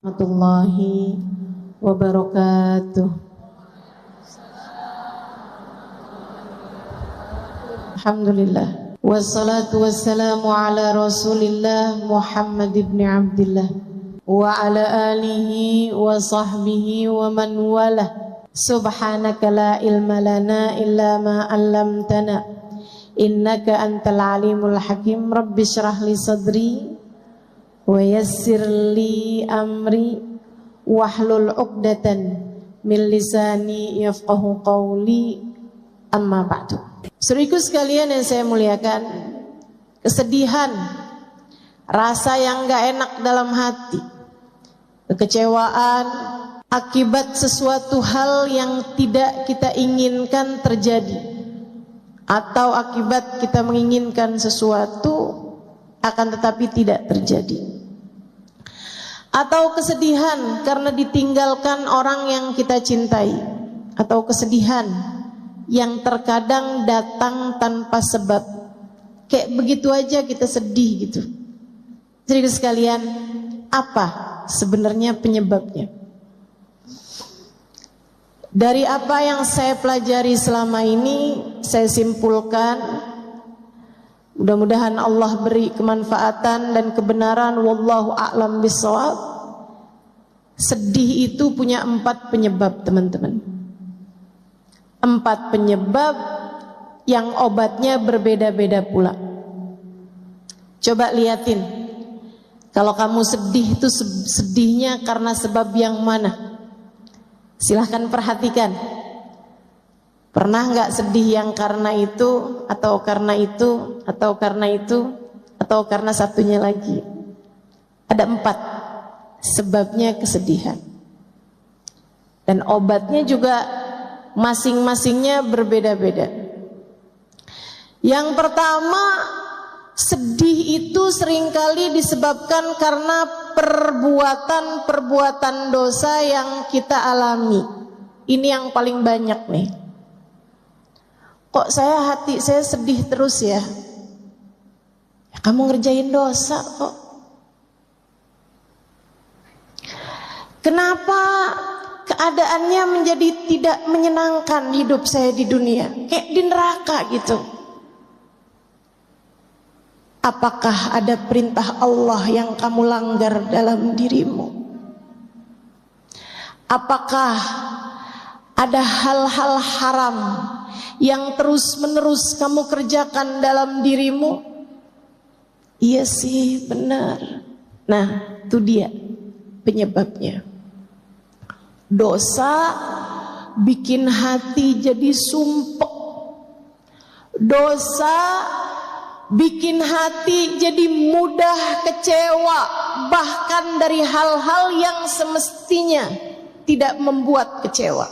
Warahmatullahi wabarakatuh. Alhamdulillah. Wassalatu wassalamu ala Rasulillah Muhammad ibn Abdillah wa ala alihi wa sahbihi wa man walah. Subhanaka la ilma lana illa ma 'allamtana innaka antal alimul hakim. Rabbi shrah li sadri wa yassir li amri wahlul 'uqdatan min lisani yafqahu qawli, amma ba'du. Saudaraku sekalian yang saya muliakan, kesedihan, rasa yang gak enak dalam hati, kekecewaan akibat sesuatu hal yang tidak kita inginkan terjadi, atau akibat kita menginginkan sesuatu akan tetapi tidak terjadi, atau kesedihan karena ditinggalkan orang yang kita cintai, atau kesedihan yang terkadang datang tanpa sebab, kayak begitu aja kita sedih gitu. Jadi sekalian, apa sebenarnya penyebabnya? Dari apa yang saya pelajari selama ini, saya simpulkan, mudah-mudahan Allah beri kemanfaatan dan kebenaran, wallahu a'lam bishawab. Sedih itu punya 4 penyebab, teman-teman. 4 penyebab yang obatnya berbeda-beda pula. Coba liatin, kalau kamu sedih itu sedihnya karena sebab yang mana? Silahkan perhatikan. Pernah nggak sedih yang karena itu, atau karena itu, atau karena itu, atau karena satunya lagi? Ada 4 sebabnya kesedihan. Dan obatnya juga masing-masingnya berbeda-beda. Yang pertama, sedih itu seringkali disebabkan karena perbuatan-perbuatan dosa yang kita alami. Ini yang paling banyak nih. Kok hati saya sedih terus ya? Ya kamu ngerjain dosa kok. Kenapa keadaannya menjadi tidak menyenangkan hidup saya di dunia? Kayak di neraka gitu. Apakah ada perintah Allah yang kamu langgar dalam dirimu? Apakah ada hal-hal haram yang terus-menerus kamu kerjakan dalam dirimu? Iya sih, benar. Nah, itu dia penyebabnya. Dosa bikin hati jadi sumpek. Dosa bikin hati jadi mudah kecewa, bahkan dari hal-hal yang semestinya tidak membuat kecewa.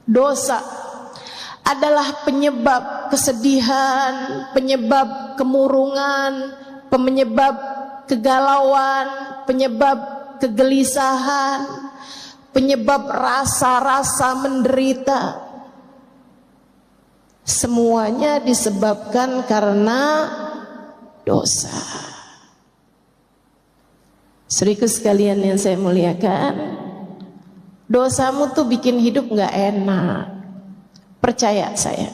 Dosa adalah penyebab kesedihan, penyebab kemurungan, penyebab kegalauan, penyebab kegelisahan, penyebab rasa-rasa menderita. Semuanya disebabkan karena dosa. Saudaraku sekalian yang saya muliakan, dosamu tuh bikin hidup gak enak. Percaya saya.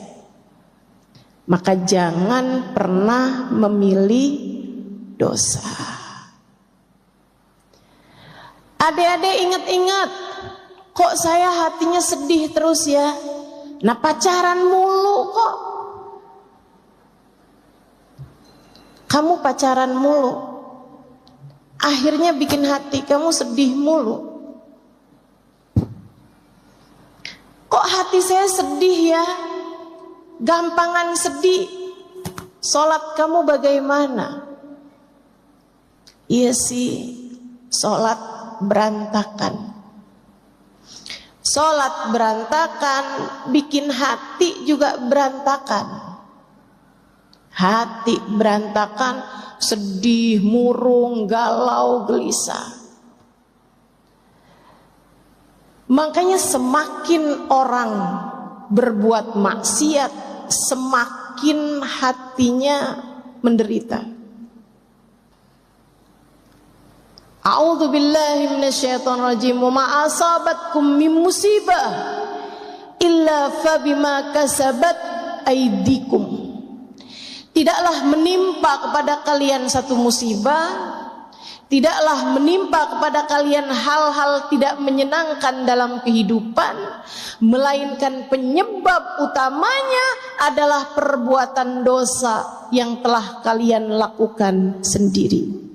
Maka jangan pernah memilih dosa. Adik-adik ingat-ingat, kok saya hatinya sedih terus ya? Nah, pacaran mulu kok. Kamu pacaran mulu, akhirnya bikin hati kamu sedih mulu. Kok hati saya sedih ya? Gampangan sedih. Sholat kamu bagaimana? Iya sih, sholat berantakan. Sholat berantakan, bikin hati juga berantakan. Hati berantakan, sedih, murung, galau, gelisah. Makanya semakin orang berbuat maksiat, semakin hatinya menderita. A'udzu billahi minasyaitonir rajim. Wa ma asabatkum min musibah illa fabima kasabat aydikum. Tidaklah menimpa kepada kalian satu musibah, tidaklah menimpa kepada kalian hal-hal tidak menyenangkan dalam kehidupan, melainkan penyebab utamanya adalah perbuatan dosa yang telah kalian lakukan sendiri.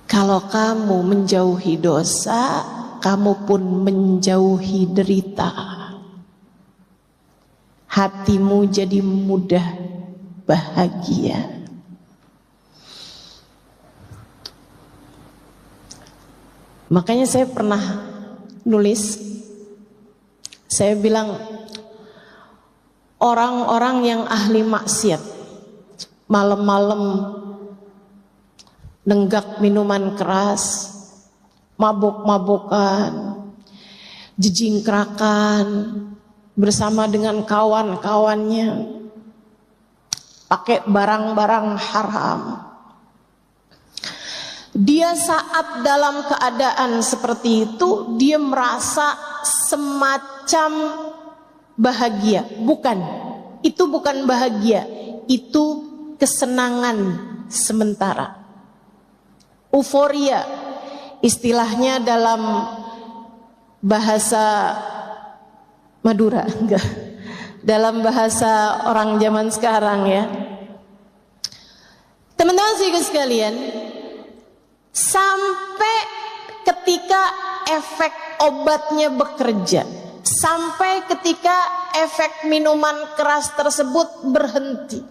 Kalau kamu menjauhi dosa, kamu pun menjauhi derita. Hatimu jadi mudah bahagia. Makanya saya pernah nulis, saya bilang orang-orang yang ahli maksiat malam-malam nenggak minuman keras, mabuk-mabukan, jejingkrakan bersama dengan kawan-kawannya, pakai barang-barang haram. Dia saat dalam keadaan seperti itu, dia merasa semacam bahagia. Bukan, itu bukan bahagia, itu kesenangan sementara. Euforia, istilahnya dalam bahasa Madura, enggak, dalam bahasa orang zaman sekarang ya. Teman-teman sekalian, sampai ketika efek obatnya bekerja, sampai ketika efek minuman keras tersebut berhenti,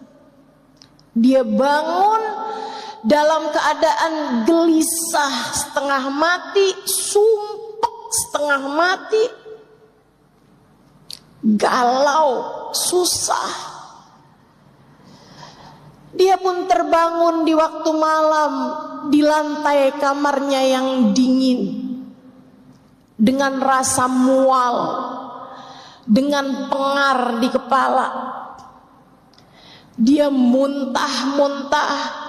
dia bangun dalam keadaan gelisah, setengah mati, sumpek setengah mati, galau, susah. Dia pun terbangun di waktu malam di lantai kamarnya yang dingin, dengan rasa mual, dengan pengar di kepala. Dia muntah-muntah,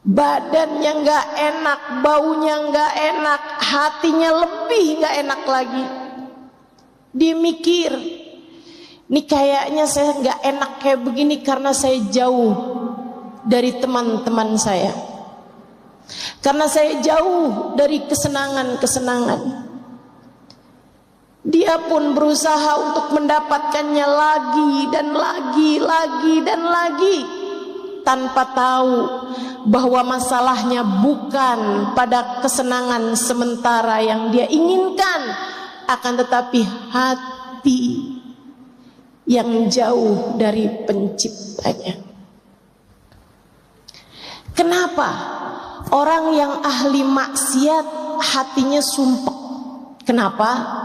badannya gak enak, baunya gak enak, hatinya lebih gak enak lagi. Dia mikir, ini kayaknya saya gak enak kayak begini karena saya jauh dari teman-teman saya, karena saya jauh dari kesenangan-kesenangan. Dia pun berusaha untuk mendapatkannya lagi dan lagi, tanpa tahu bahwa masalahnya bukan pada kesenangan sementara yang dia inginkan, akan tetapi hati yang jauh dari penciptanya. Kenapa orang yang ahli maksiat hatinya sumpek? Kenapa?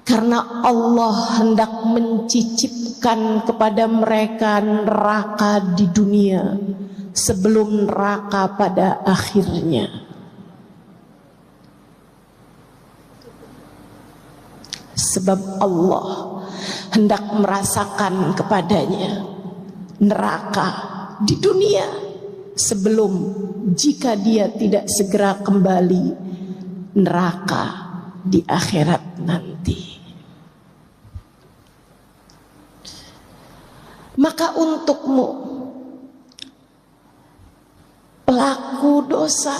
Karena Allah hendak mencicipkan kepada mereka neraka di dunia sebelum neraka pada akhirnya. Sebab Allah hendak merasakan kepadanya neraka di dunia sebelum, jika dia tidak segera kembali, neraka di akhirat nanti. Maka untukmu, pelaku dosa,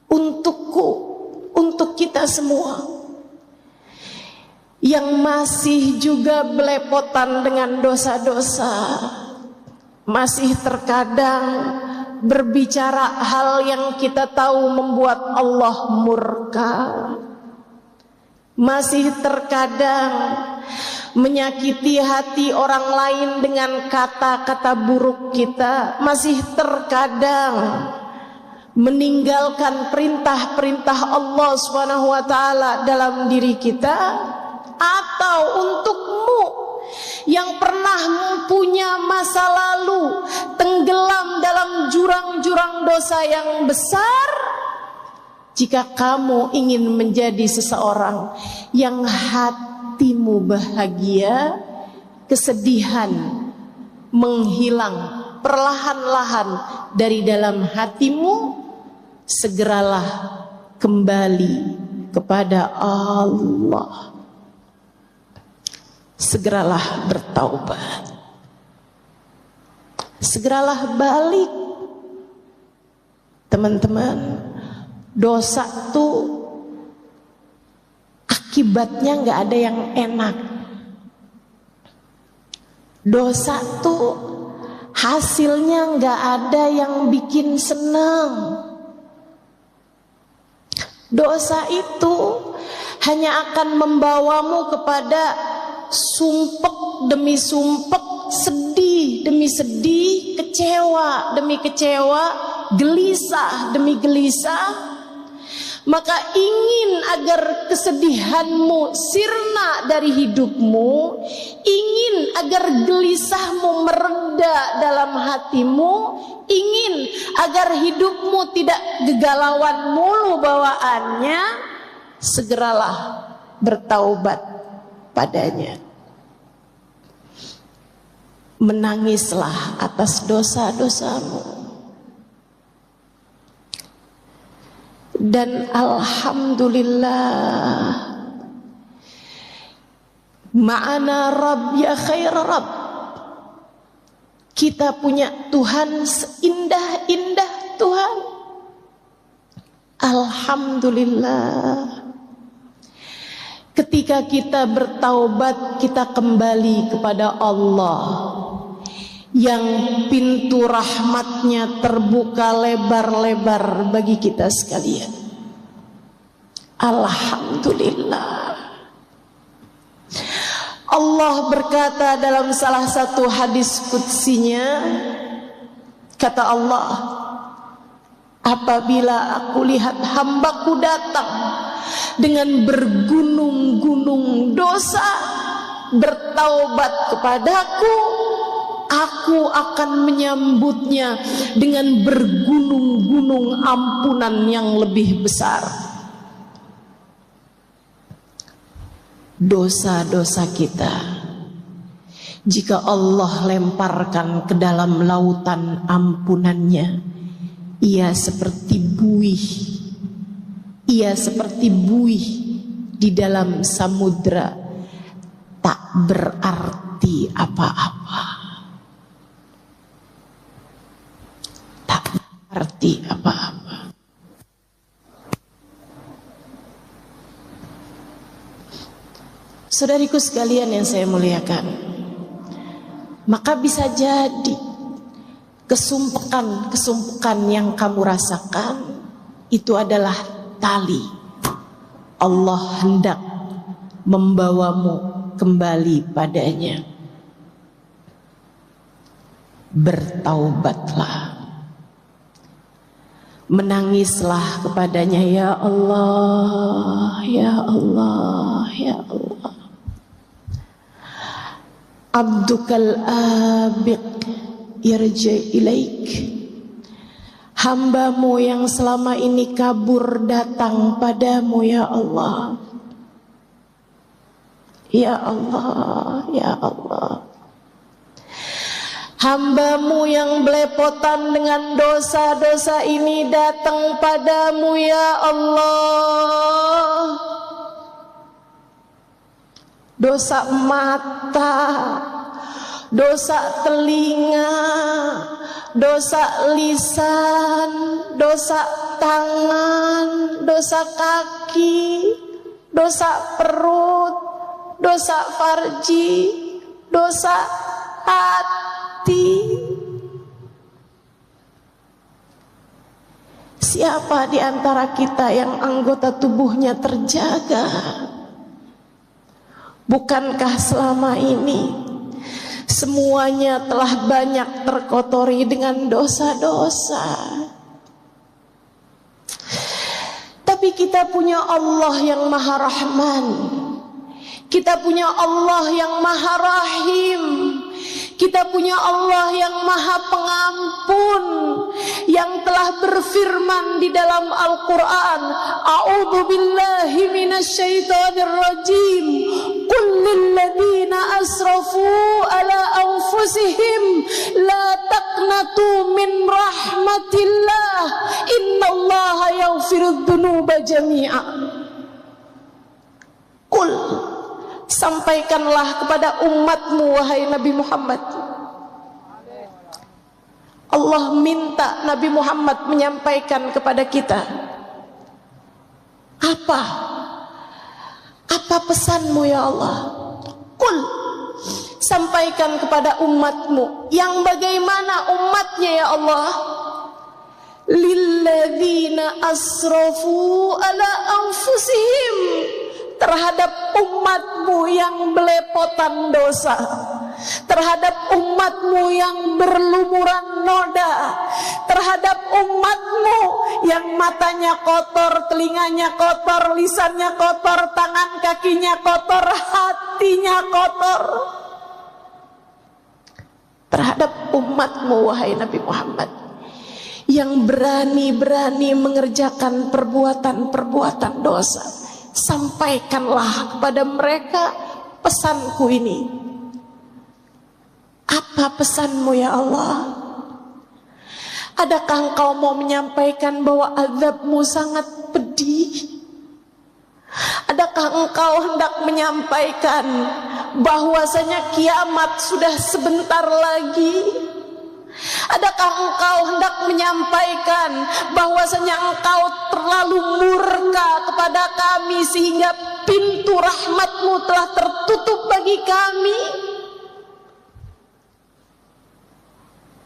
untukku, untuk kita semua yang masih juga belepotan dengan dosa-dosa, masih terkadang berbicara hal yang kita tahu membuat Allah murka, masih terkadang menyakiti hati orang lain dengan kata-kata buruk kita, masih terkadang meninggalkan perintah-perintah Allah SWT dalam diri kita. Atau untukmu yang pernah mempunyai masa lalu tenggelam dalam jurang-jurang dosa yang besar, jika kamu ingin menjadi seseorang yang hatimu bahagia, kesedihan menghilang perlahan-lahan dari dalam hatimu, segeralah kembali kepada Allah. Segeralah bertaubat. Segeralah balik. Teman-teman, dosa tuh akibatnya nggak ada yang enak. Dosa tuh hasilnya nggak ada yang bikin senang. Dosa itu hanya akan membawamu kepada sumpek demi sumpek, sedih demi sedih, kecewa demi kecewa, gelisah demi gelisah. Maka ingin agar kesedihanmu sirna dari hidupmu, ingin agar gelisahmu mereda dalam hatimu, ingin agar hidupmu tidak gegalauan mulu bawaannya, segeralah bertaubat padanya. Menangislah atas dosa-dosamu. Dan alhamdulillah, ma'ana Rabb ya khair Rabb. Kita punya Tuhan seindah-indah Tuhan. Alhamdulillah. Ketika kita bertaubat, kita kembali kepada Allah yang pintu rahmatnya terbuka lebar-lebar bagi kita sekalian. Alhamdulillah. Allah berkata dalam salah satu hadis qudsinya, kata Allah, apabila aku lihat hambaku datang dengan bergunung-gunung dosa, bertaubat kepadaku, aku akan menyambutnya dengan bergunung-gunung ampunan yang lebih besar. Dosa-dosa kita, jika Allah lemparkan ke dalam lautan ampunannya, ia seperti buih. Ia seperti buih di dalam samudra, tak berarti apa-apa. Tak berarti apa-apa. Saudariku sekalian yang saya muliakan, maka bisa jadi kesumpekan yang kamu rasakan itu adalah tali. Allah hendak membawamu kembali padanya. Bertaubatlah, menangislah kepadanya, ya Allah, ya Allah, ya Allah. Abdukal abiq yarji ilaik. Hambamu yang selama ini kabur datang padamu, ya Allah. Ya Allah, ya Allah. Hambamu yang belepotan dengan dosa-dosa ini datang padamu, ya Allah. Dosa mata, dosa telinga, dosa lisan, dosa tangan, dosa kaki, dosa perut, dosa farji, dosa hati. Siapa di antara kita yang anggota tubuhnya terjaga? Bukankah selama ini semuanya telah banyak terkotori dengan dosa-dosa? Tapi kita punya Allah yang Maha Rahman. Kita punya Allah yang Maha Rahim. Kita punya Allah yang Maha Pengampun, yang telah berfirman di dalam Al-Quran, A'udzu billahi minasyaitonir rajim, qul lil ladzina asrafu ala anfusihim la taqnatu min rahmatillah innallaha yaghfirudz dzunuba jami'a. Qul, sampaikanlah kepada umatmu wahai Nabi Muhammad. Allah minta Nabi Muhammad menyampaikan kepada kita. Apa pesanmu ya Allah? Qul, sampaikan kepada umatmu. Yang bagaimana umatnya ya Allah? Lilladzina asrafu ala anfusihim, terhadap umatmu yang belepotan dosa, terhadap umatmu yang berlumuran noda, terhadap umatmu yang matanya kotor, telinganya kotor, lisannya kotor, tangan kakinya kotor, hatinya kotor. Terhadap umatmu wahai Nabi Muhammad, yang berani-berani mengerjakan perbuatan-perbuatan dosa, sampaikanlah kepada mereka pesanku ini. Apa pesanmu ya Allah? Adakah engkau mau menyampaikan bahwa azabmu sangat pedih? Adakah engkau hendak menyampaikan bahwasanya kiamat sudah sebentar lagi? Adakah engkau hendak menyampaikan bahwasanya engkau terlalu murka kepada kami sehingga pintu rahmatmu telah tertutup bagi kami?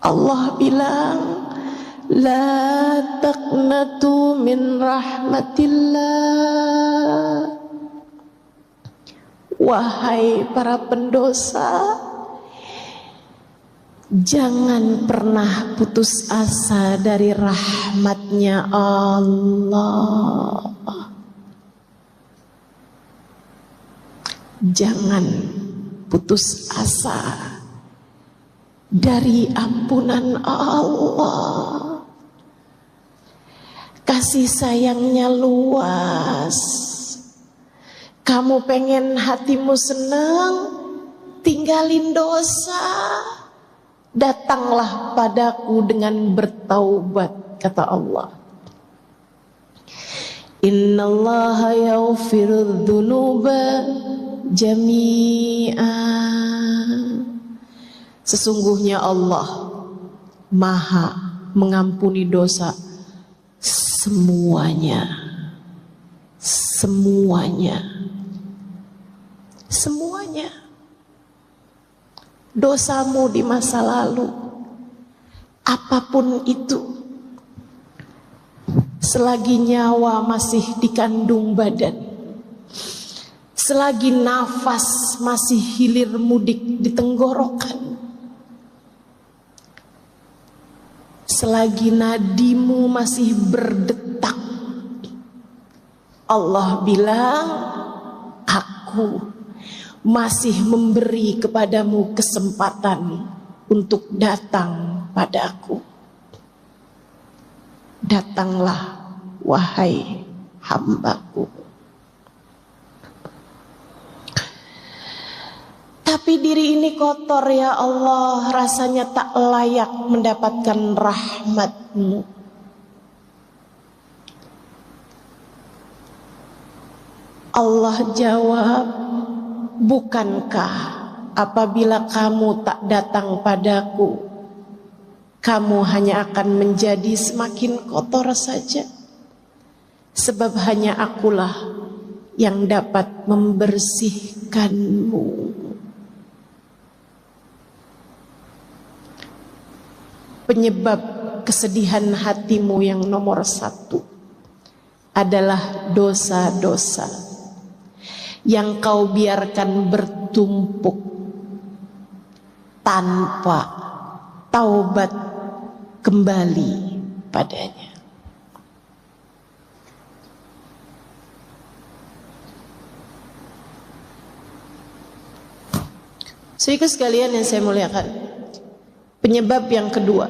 Allah bilang, la taqnatu min rahmatillah. Wahai para pendosa, jangan pernah putus asa dari rahmatnya Allah. Jangan putus asa dari ampunan Allah. Kasih sayangnya luas. Kamu pengen hatimu senang, tinggalin dosa. Datanglah padaku dengan bertaubat, kata Allah. Innallaha yaghfirudz dzunuba jami'a. Sesungguhnya Allah Maha mengampuni dosa semuanya. Semuanya. Semuanya. Dosamu di masa lalu, apapun itu, selagi nyawa masih dikandung badan, selagi nafas masih hilir mudik di tenggorokan, selagi nadimu masih berdetak, Allah bilang, aku masih memberi kepadamu kesempatan untuk datang padaku. Datanglah wahai hambaku. Tapi diri ini kotor ya Allah, rasanya tak layak mendapatkan rahmat-Mu. Allah jawab, bukankah apabila kamu tak datang padaku, kamu hanya akan menjadi semakin kotor saja? Sebab hanya akulah yang dapat membersihkanmu. Penyebab kesedihan hatimu yang nomor satu adalah dosa-dosa yang kau biarkan bertumpuk tanpa taubat kembali padanya. Saudara sekalian yang saya muliakan, penyebab yang kedua,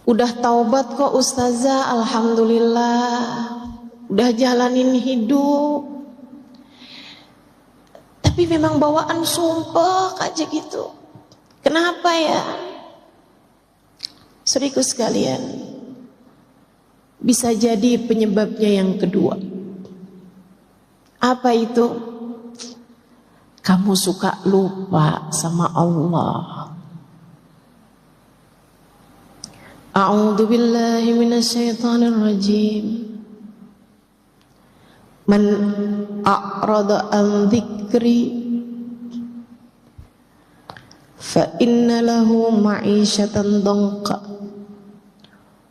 udah taubat kok ustazah, alhamdulillah. udah jalanin hidup, tapi memang bawaan sumpah aja gitu. Kenapa ya? Saudaraku sekalian, bisa jadi penyebabnya yang kedua. Apa itu? Kamu suka lupa sama Allah. A'udzu billahi minasyaitonir rajim. Man a'rada an dzikri fa inna lahu ma'isyatan dhanqa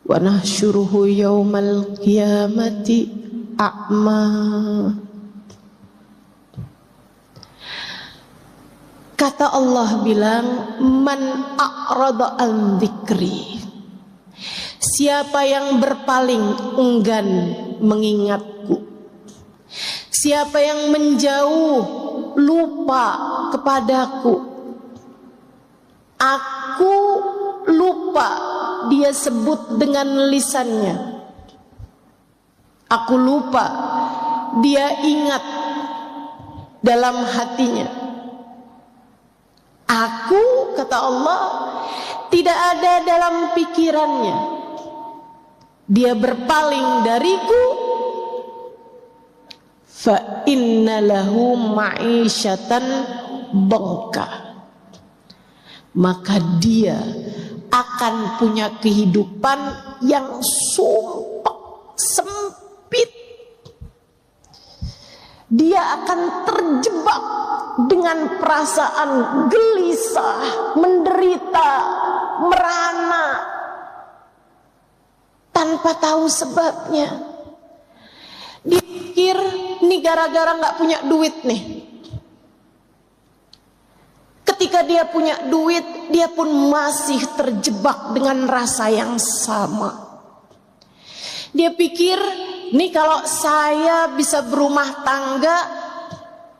wa nahsyuruhu yaumal qiyamati a'ma. Kata Allah bilang, man a'rada an dzikri, siapa yang berpaling enggan mengingatku, siapa yang menjauh lupa kepadaku, aku lupa, dia sebut dengan lisannya, aku lupa, dia ingat dalam hatinya. Aku, kata Allah, tidak ada dalam pikirannya. Dia berpaling dariku. Fa inna lahu ma'isyatan dhanqa, maka dia akan punya kehidupan yang sumpah, sempit. Dia akan terjebak dengan perasaan gelisah, menderita, merana, tanpa tahu sebabnya. Dia pikir ini gara-gara gak punya duit nih. Ketika dia punya duit, dia pun masih terjebak dengan rasa yang sama. Dia pikir, nih kalau saya bisa berumah tangga,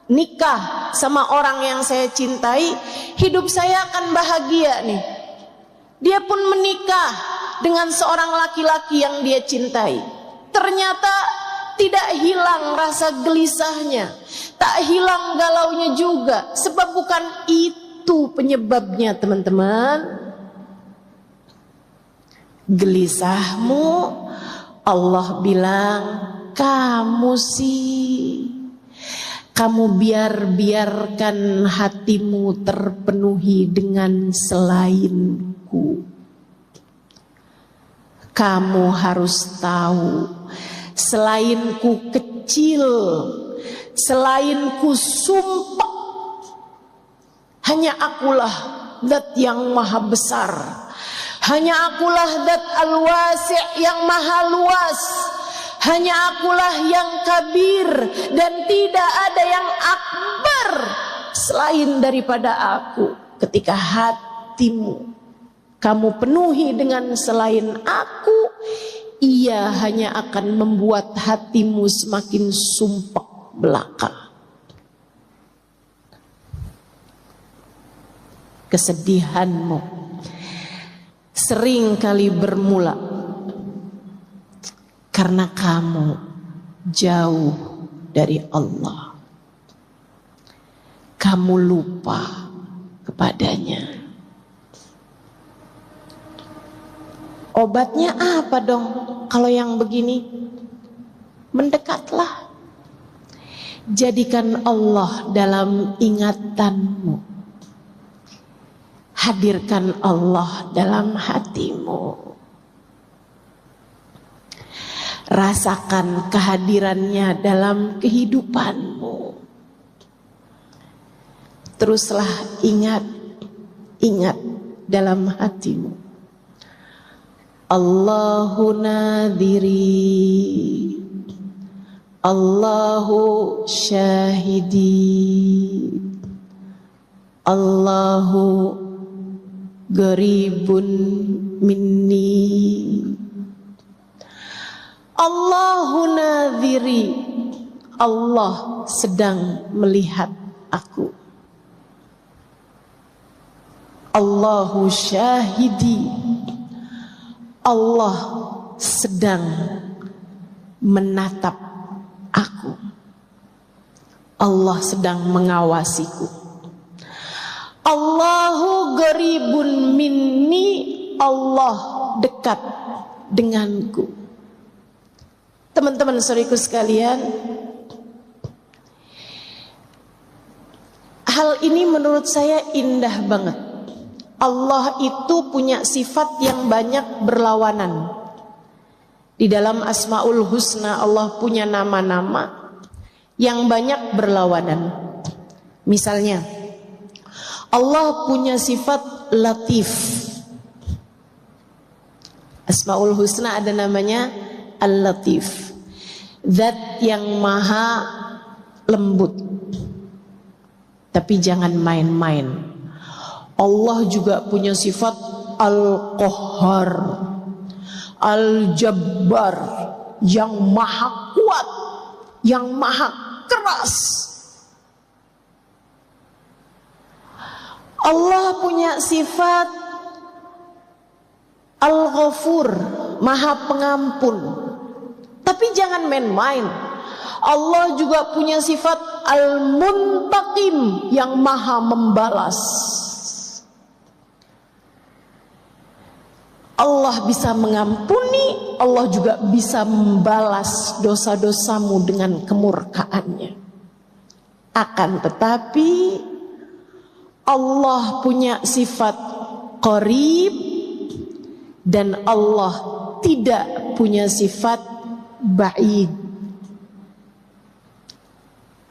nikah sama orang yang saya cintai, hidup saya akan bahagia nih. Dia pun menikah dengan seorang laki-laki yang dia cintai. Ternyata tidak hilang rasa gelisahnya, tak hilang galaunya juga. Sebab bukan itu penyebabnya, teman-teman. Gelisahmu, Allah bilang, kamu biarkan hatimu terpenuhi dengan selainku. Kamu harus tahu, selainku kecil, selainku sumpah, hanya akulah zat yang maha besar, hanya akulah zat al-wasi' yang maha luas, hanya akulah yang kabir, dan tidak ada yang akbar selain daripada aku. Ketika hatimu kamu penuhi dengan selain aku, ia hanya akan membuat hatimu semakin sumpek belaka. Kesedihanmu sering kali bermula karena kamu jauh dari Allah. Kamu lupa kepadanya. Obatnya apa dong kalau yang begini? Mendekatlah. Jadikan Allah dalam ingatanmu. Hadirkan Allah dalam hatimu. Rasakan kehadirannya dalam kehidupanmu. Teruslah ingat dalam hatimu. Allahu nadhiri, Allahu syahidi, Allahu garibun minni. Allahu nadhiri, Allah sedang melihat aku. Allahu syahidi, Allah sedang menatap Allah sedang mengawasiku. Allahu qaribun minni, Allah dekat denganku. Teman-teman saudaraku sekalian, hal ini menurut saya indah banget. Allah itu punya sifat yang banyak berlawanan. Di dalam Asmaul Husna Allah punya nama-nama yang banyak berlawanan. Misalnya, Allah punya sifat Latif. Asmaul Husna ada namanya Al-Latif, zat yang maha lembut. Tapi jangan main-main. Allah juga punya sifat Al-Qahhar, Al-Jabbar, yang maha kuat, yang maha keras. Allah punya sifat Al-Ghafur, maha pengampun. Tapi jangan main-main. Allah juga punya sifat Al-Muntaqim, yang maha membalas. Allah bisa mengampuni, Allah juga bisa membalas dosa-dosamu dengan kemurkaannya. Akan tetapi Allah punya sifat Qarib dan Allah tidak punya sifat Ba'id.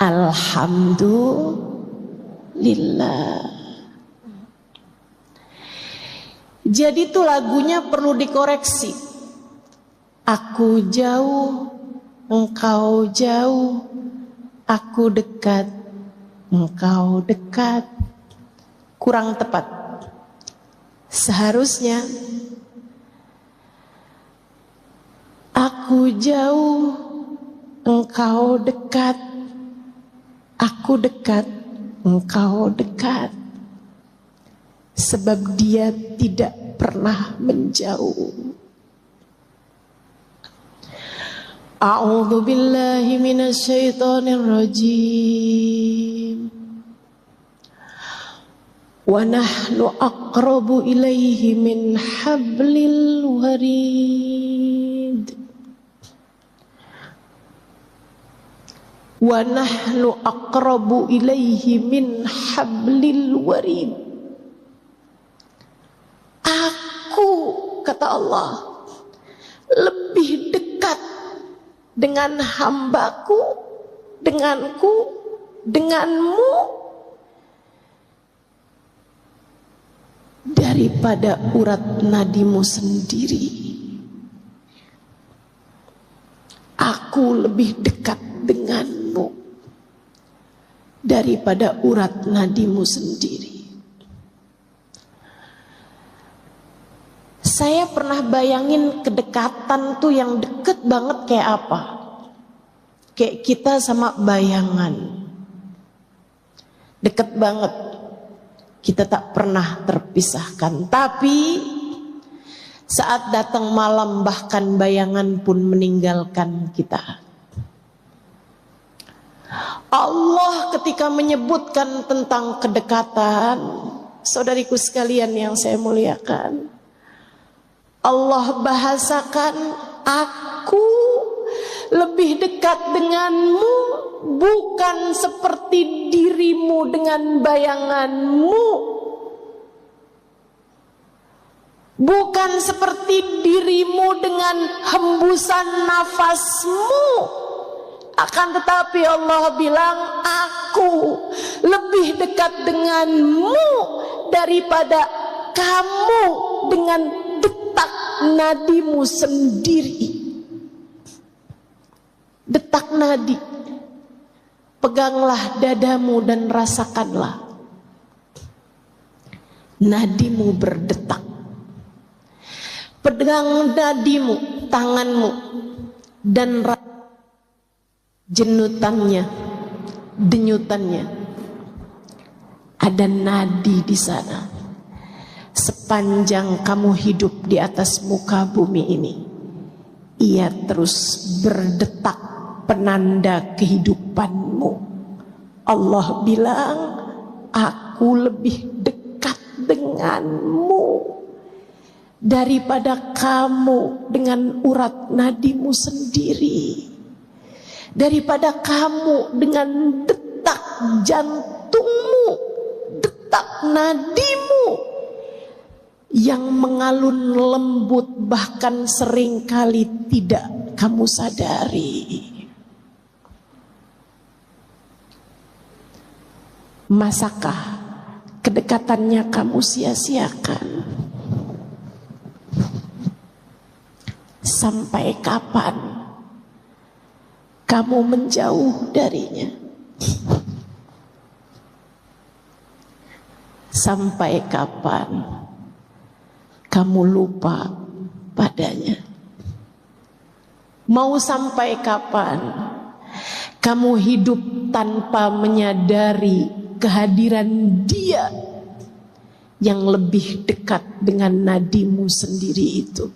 Alhamdulillah. Jadi itu lagunya perlu dikoreksi. Aku jauh, engkau jauh, aku dekat, engkau dekat. Kurang tepat. Seharusnya aku jauh, engkau dekat, aku dekat, engkau dekat. Sebab dia tidak pernah menjauh. A'udzu billahi minasyaitonir rajim. Wa nahnu aqrabu ilaihi min hablil warid. Wa nahnu aqrabu ilaihi min hablil warid. Aku, kata Allah, lebih dekat dengan hambaku, denganku, denganmu daripada urat nadimu sendiri. Aku lebih dekat denganmu daripada urat nadimu sendiri. Saya pernah bayangin kedekatan tuh yang deket banget kayak apa. Kayak kita sama bayangan. Deket banget. Kita tak pernah terpisahkan. Tapi saat datang malam bahkan bayangan pun meninggalkan kita. Allah ketika menyebutkan tentang kedekatan, saudariku sekalian yang saya muliakan, Allah bahasakan, aku lebih dekat denganmu, bukan seperti dirimu dengan bayanganmu, bukan seperti dirimu dengan hembusan nafasmu. Akan tetapi Allah bilang, aku lebih dekat denganmu daripada kamu dengan detak nadimu sendiri. Detak nadi. Peganglah dadamu dan rasakanlah. Nadimu berdetak. Pegang nadimu, tanganmu, dan jenutannya, denyutannya. Ada nadi di sana. Sepanjang kamu hidup di atas muka bumi ini, ia terus berdetak, penanda kehidupanmu. Allah bilang, aku lebih dekat denganmu daripada kamu dengan urat nadimu sendiri, daripada kamu dengan detak jantungmu, detak nadimu yang mengalun lembut, bahkan seringkali tidak kamu sadari. Masakah kedekatannya kamu sia-siakan? Sampai kapan kamu menjauh darinya? Sampai kapan kamu lupa padanya? Mau sampai kapan kamu hidup tanpa menyadari kehadiran Dia yang lebih dekat dengan nadimu sendiri itu?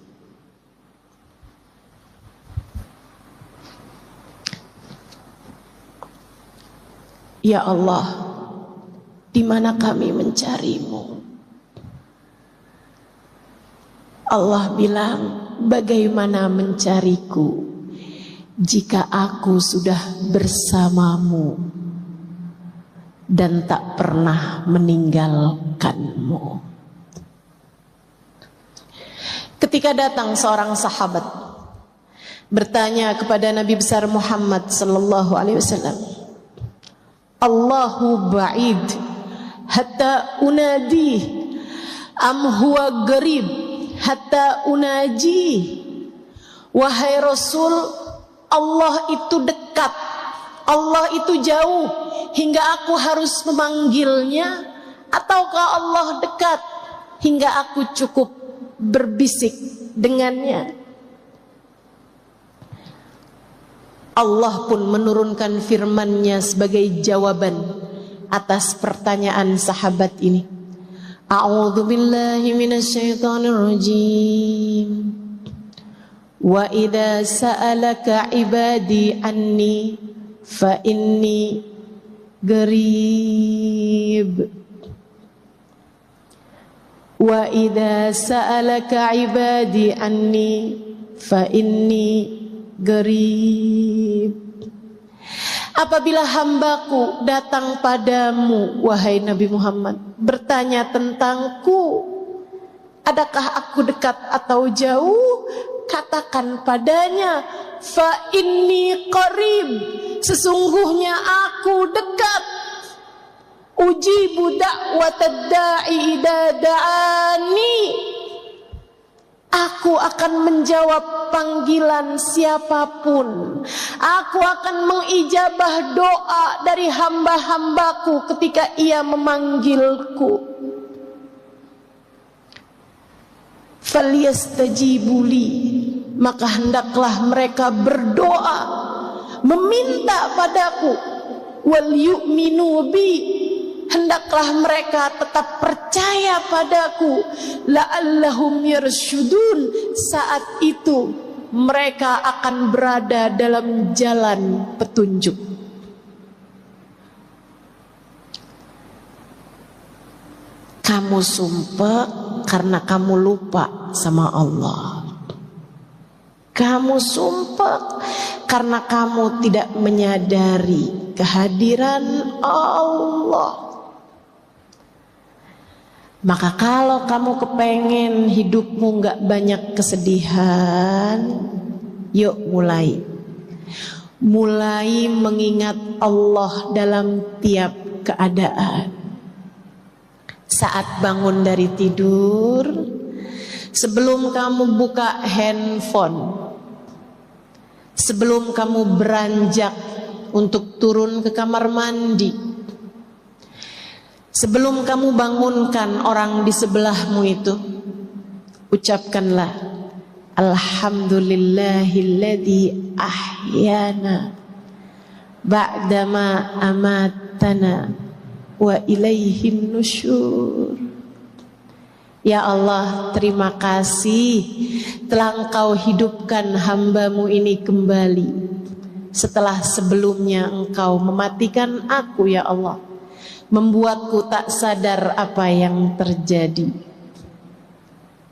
Ya Allah, di mana kami mencarimu? Allah bilang, bagaimana mencariku jika aku sudah bersamamu dan tak pernah meninggalkanmu? Ketika datang seorang sahabat bertanya kepada Nabi besar Muhammad sallallahu alaihi wasallam, Allahu ba'id hatta unadi am huwa garib hatta unaji. Wahai Rasul, Allah itu dekat, Allah itu jauh hingga aku harus memanggilnya, ataukah Allah dekat hingga aku cukup berbisik dengannya? Allah pun menurunkan firman-Nya sebagai jawaban atas pertanyaan sahabat ini. A'udzu billahi minasyaitonir rajim. Wa idza sa'alaka 'ibadi anni fa inni qarib. Wa idza sa'alaka 'ibadi anni fa inni qarib. Apabila hambaku datang padamu, wahai Nabi Muhammad, bertanya tentangku, adakah aku dekat atau jauh? Katakan padanya, fa inni qarib, sesungguhnya aku dekat. Ujibu da'watad da'i idza da'ani, aku akan menjawab panggilan siapapun. Aku akan mengijabah doa dari hamba-hambaku ketika ia memanggilku. Falyastajibuli, maka hendaklah mereka berdoa, meminta padaku. Wal yu'minu bi, hendaklah mereka tetap percaya padaku. La'allahum yarsyudun, saat itu mereka akan berada dalam jalan petunjuk. Kamu sumpah karena kamu lupa sama Allah. Kamu sumpah karena kamu tidak menyadari kehadiran Allah. Maka kalau kamu kepengen hidupmu gak banyak kesedihan, yuk mulai mengingat Allah dalam tiap keadaan. Saat bangun dari tidur, sebelum kamu buka handphone, sebelum kamu beranjak untuk turun ke kamar mandi, sebelum kamu bangunkan orang di sebelahmu itu, ucapkanlah Alhamdulillahilladzi ahyana ba'dama amatana wa ilaihin nusyur. Ya Allah, terima kasih telah Engkau hidupkan hambamu ini kembali setelah sebelumnya Engkau mematikan aku ya Allah, membuatku tak sadar apa yang terjadi.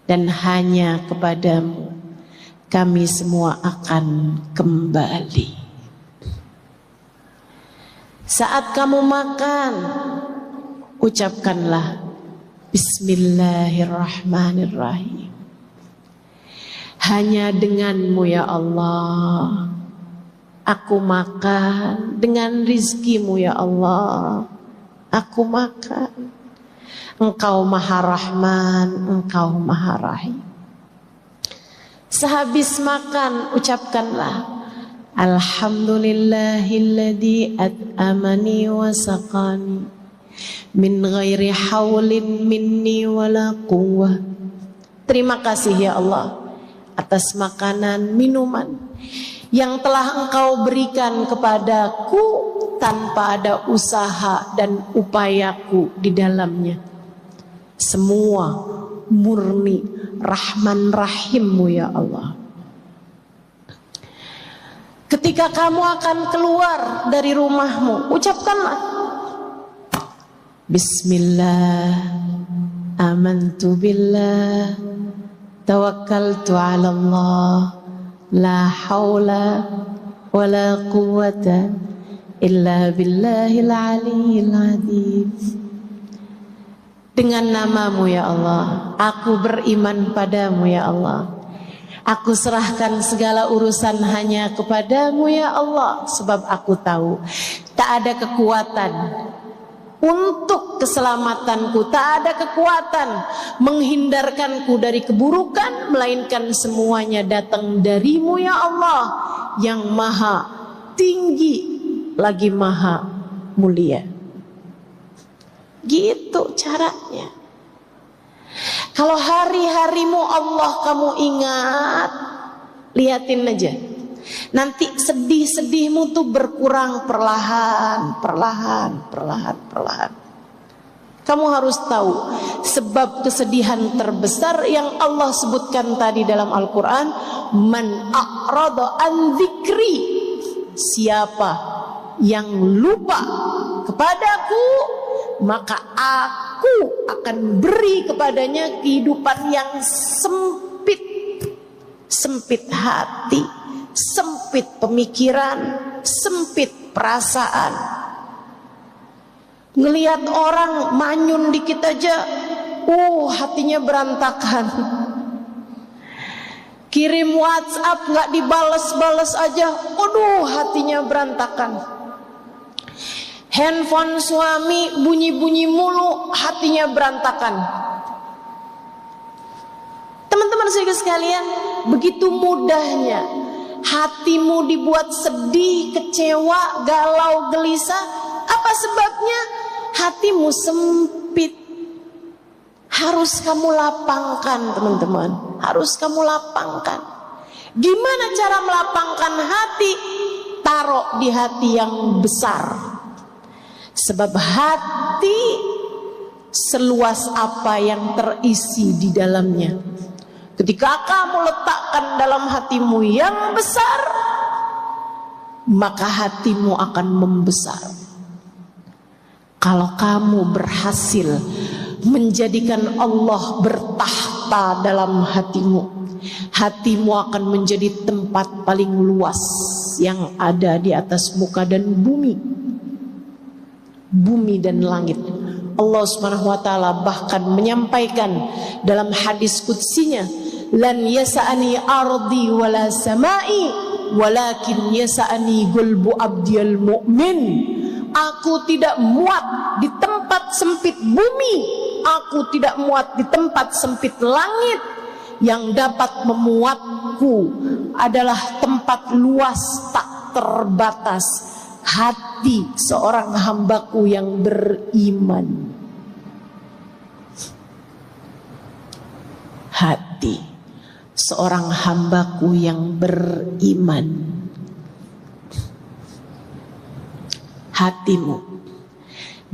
Dan hanya kepadamu kami semua akan kembali. Saat kamu makan, ucapkanlah Bismillahirrahmanirrahim. Hanya denganmu ya Allah aku makan, dengan rizkimu ya Allah aku makan. Engkau Maha Rahman, Engkau Maha Rahim. Sehabis makan ucapkanlah Alhamdulillahilladzi at'amani wa saqani min ghairi haulin minni wala quwwah. Terima kasih ya Allah atas makanan, minuman yang telah Engkau berikan kepadaku tanpa ada usaha dan upayaku di dalamnya. Semua murni Rahman Rahimmu ya Allah. Ketika kamu akan keluar dari rumahmu, ucapkanlah Bismillah, amantu billah, tawakkaltu ala Allah, la hawla wa la quwwata illa billahil aliyyil azim. Dengan namamu ya Allah, aku beriman padamu ya Allah. Aku serahkan segala urusan hanya kepadamu ya Allah. Sebab aku tahu tak ada kekuatan untuk keselamatanku, tak ada kekuatan menghindarkanku dari keburukan, melainkan semuanya datang darimu ya Allah, yang maha tinggi lagi maha mulia. Gitu caranya. Kalau hari-harimu Allah kamu ingat, liatin aja. Nanti sedih-sedihmu tuh berkurang perlahan. Kamu harus tahu sebab kesedihan terbesar yang Allah sebutkan tadi dalam Al-Quran, man a'rada an dzikri, siapa yang lupa kepadaku, maka aku akan beri kepadanya kehidupan yang sempit. Sempit hati, sempit pemikiran, sempit perasaan. Ngelihat orang manyun dikit aja, hatinya berantakan. Kirim WhatsApp gak dibales-bales aja, hatinya berantakan. Handphone suami bunyi-bunyi mulu, hatinya berantakan. Teman-teman sekalian, begitu mudahnya hatimu dibuat sedih, kecewa, galau, gelisah. Apa sebabnya? Hatimu sempit. Harus kamu lapangkan teman-teman, harus kamu lapangkan. Gimana cara melapangkan hati? Taruh di hati yang besar. Sebab hati seluas apa yang terisi di dalamnya. Ketika kamu letakkan dalam hatimu yang besar, maka hatimu akan membesar. Kalau kamu berhasil menjadikan Allah bertahta dalam hatimu, hatimu akan menjadi tempat paling luas yang ada di atas muka dan bumi. Bumi dan langit. Allah Subhanahu wa taala bahkan menyampaikan dalam hadis qudsinya, lan yasa'ani ardi wala samai walakin yasa'ani qalbu abdiyal mu'min. Aku tidak muat di tempat sempit bumi, aku tidak muat di tempat sempit langit. Yang dapat memuatku adalah tempat luas tak terbatas, hati seorang hambaku yang beriman. Hati seorang hambaku yang beriman. Hatimu,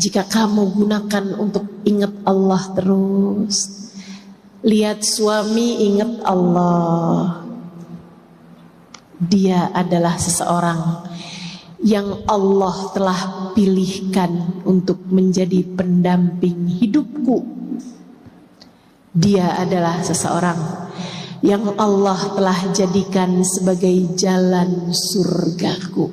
jika kamu gunakan untuk ingat Allah terus, lihat suami ingat Allah, Dia adalah seseorang yang Allah telah pilihkan untuk menjadi pendamping hidupku. Dia adalah seseorang yang Allah telah jadikan sebagai jalan surgaku.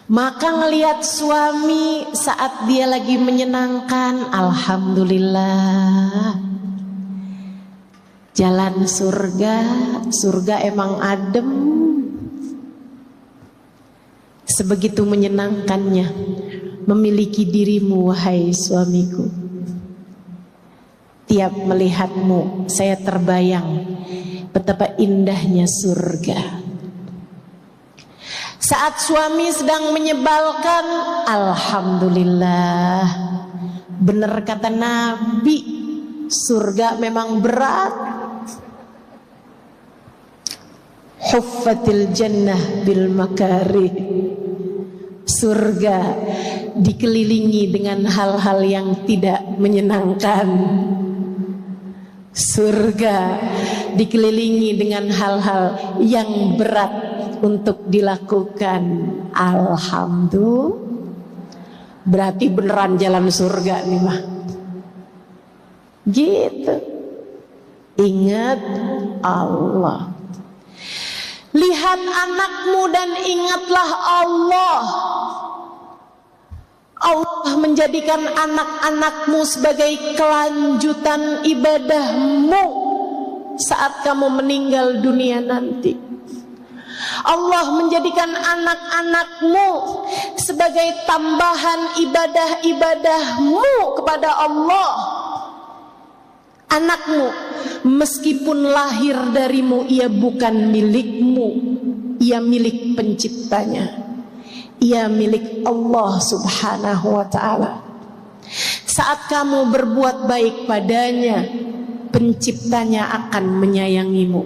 Maka ngelihat suami saat dia lagi menyenangkan, alhamdulillah. Jalan surga emang adem. Sebegitu menyenangkannya memiliki dirimu, wahai suamiku. Tiap melihatmu saya terbayang betapa indahnya surga. Saat suami sedang menyebalkan, alhamdulillah. Benar kata Nabi, surga memang berat. Huffatil jannah bil makarih. Surga dikelilingi dengan hal-hal yang tidak menyenangkan. Surga dikelilingi dengan hal-hal yang berat untuk dilakukan. Alhamdulillah. Berarti beneran jalan surga nih mah. Gitu. Ingat Allah. Lihat anakmu dan ingatlah Allah. Allah menjadikan anak-anakmu sebagai kelanjutan ibadahmu saat kamu meninggal dunia nanti. Allah menjadikan anak-anakmu sebagai tambahan ibadah-ibadahmu kepada Allah. Anakmu meskipun lahir darimu, ia bukan milikmu, ia milik penciptanya. Ia milik Allah subhanahu wa ta'ala. Saat kamu berbuat baik padanya, penciptanya akan menyayangimu.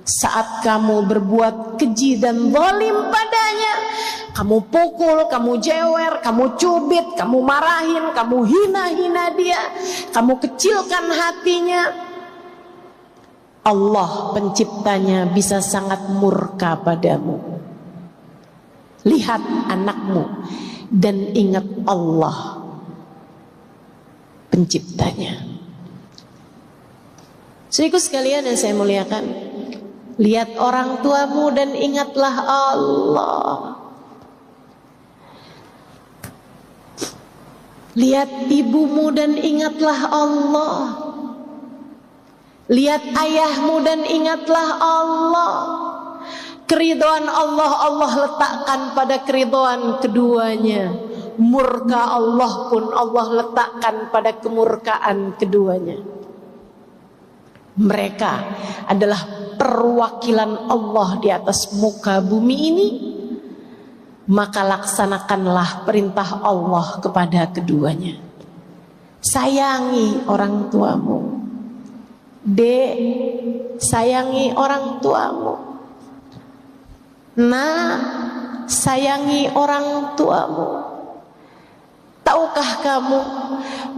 Saat kamu berbuat keji dan zalim padanya, kamu pukul, kamu jewer, kamu cubit, kamu marahin, kamu hina-hina dia, kamu kecilkan hatinya, Allah penciptanya bisa sangat murka padamu. Lihat anakmu dan ingat Allah penciptanya. Saudaraku sekalian yang saya muliakan, lihat orang tuamu dan ingatlah Allah. Lihat ibumu dan ingatlah Allah. Lihat ayahmu dan ingatlah Allah. Keridhaan Allah, Allah letakkan pada keridhaan keduanya. Murka Allah pun Allah letakkan pada kemurkaan keduanya. Mereka adalah perwakilan Allah di atas muka bumi ini. Maka laksanakanlah perintah Allah kepada keduanya. Sayangi orang tuamu. Dek, sayangi orang tuamu. Nah, sayangi orang tuamu. Tahukah kamu,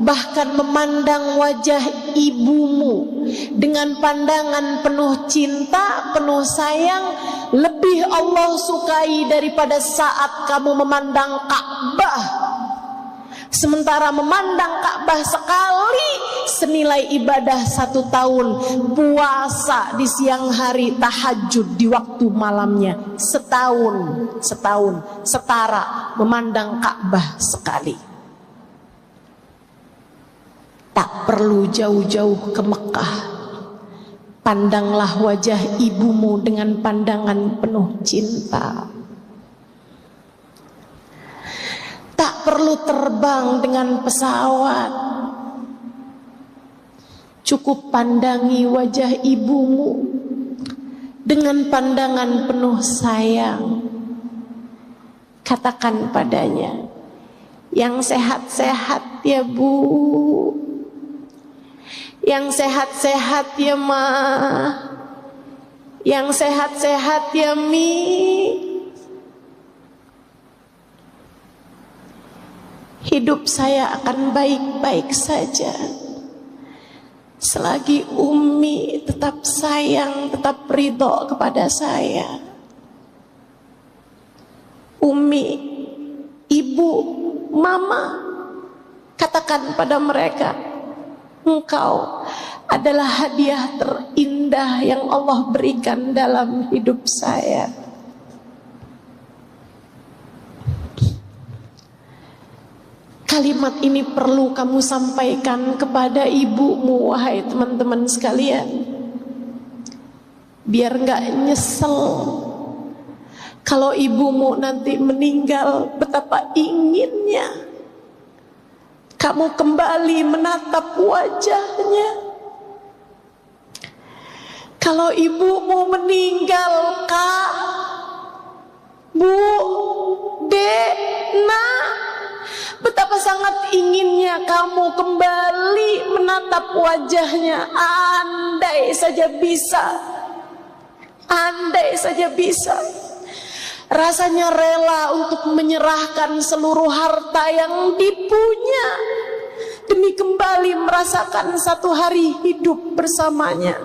bahkan memandang wajah ibumu dengan pandangan penuh cinta, penuh sayang, lebih Allah sukai daripada saat kamu memandang Ka'bah. Sementara memandang Ka'bah sekali senilai ibadah 1 tahun, puasa di siang hari, tahajud di waktu malamnya, setahun setara memandang Ka'bah sekali. Tak perlu jauh-jauh ke Mekah. Pandanglah wajah ibumu dengan pandangan penuh cinta. Tak perlu terbang dengan pesawat. Cukup pandangi wajah ibumu dengan pandangan penuh sayang. Katakan padanya, yang sehat-sehat ya Bu, yang sehat-sehat ya Ma, yang sehat-sehat ya Mi. Hidup saya akan baik-baik saja. selagi Umi tetap sayang, tetap ridho kepada saya, Umi, ibu, mama, katakan pada mereka, engkau adalah hadiah terindah yang Allah berikan dalam hidup saya. Kalimat ini perlu kamu sampaikan kepada ibumu, wahai teman-teman sekalian, biar gak nyesel. Kalau ibumu nanti meninggal, betapa inginnya kamu kembali menatap wajahnya. Kalau ibumu meninggal, Kak, Bu, Dek, Nak, betapa sangat inginnya kamu kembali menatap wajahnya. Andai saja bisa, andai saja bisa, rasanya rela untuk menyerahkan seluruh harta yang dipunya demi kembali merasakan satu hari hidup bersamanya.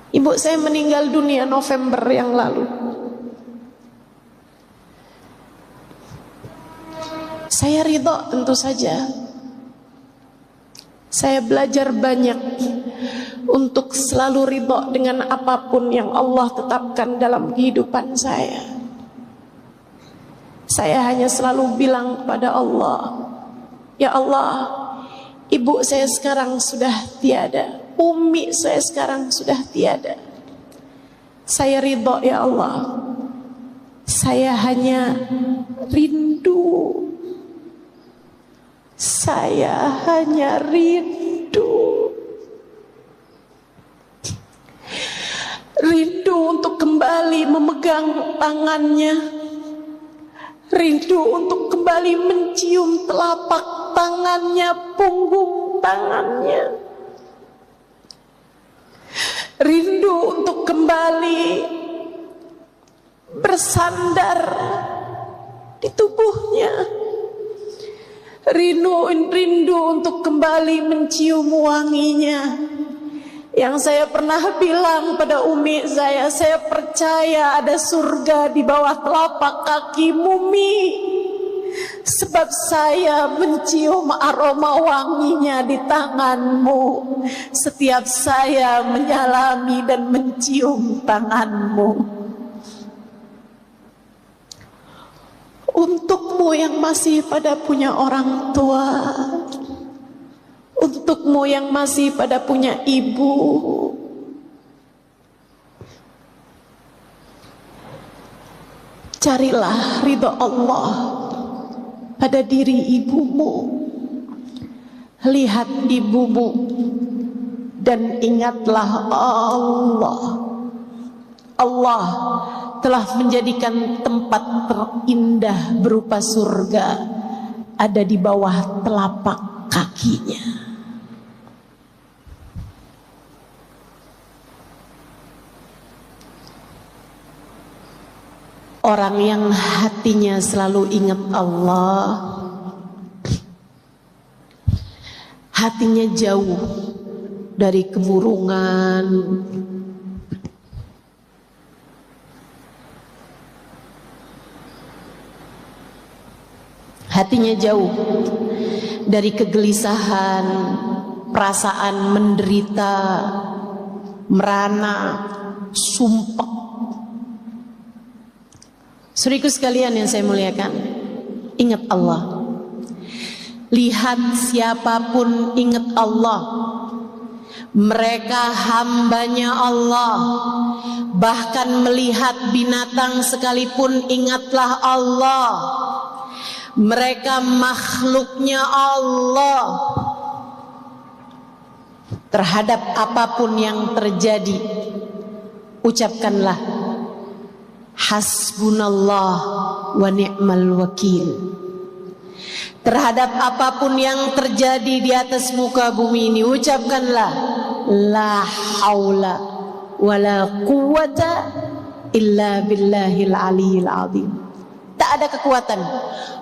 Ibu saya meninggal dunia November yang lalu. Saya ridho tentu saja. Saya belajar banyak untuk selalu ridho dengan apapun yang Allah tetapkan dalam kehidupan saya. Saya hanya selalu bilang kepada Allah, ya Allah, ibu saya sekarang sudah tiada, Umi saya sekarang sudah tiada. Saya ridho ya Allah. Saya hanya rindu. Saya hanya rindu. Rindu untuk kembali memegang tangannya. Rindu untuk kembali mencium telapak tangannya, punggung tangannya. Rindu untuk kembali bersandar di tubuhnya. Rindu untuk kembali mencium wanginya. Yang saya pernah bilang pada Umi saya percaya ada surga di bawah telapak kaki Umi. Sebab saya mencium aroma wanginya di tanganmu setiap saya menyalami dan mencium tanganmu. Untukmu yang masih pada punya orang tua, untukmu yang masih pada punya ibu, carilah ridho Allah pada diri ibumu. Lihat ibumu dan ingatlah Allah. Allah telah menjadikan tempat terindah berupa surga ada di bawah telapak kakinya. Orang yang hatinya selalu ingat Allah, hatinya jauh dari kemurungan, hatinya jauh dari kegelisahan, perasaan menderita, merana, sumpek. Saudaraku sekalian yang saya muliakan, ingat Allah. Lihat siapapun ingat Allah. Mereka hambanya Allah. Bahkan melihat binatang sekalipun ingatlah Allah. Mereka makhluknya Allah. Terhadap apapun yang terjadi, ucapkanlah hasbunallah wa ni'mal wakil. Terhadap apapun yang terjadi di atas muka bumi ini, ucapkanlah la haula wa la quwata illa billahil aliyil azim. Tak Tak ada kekuatan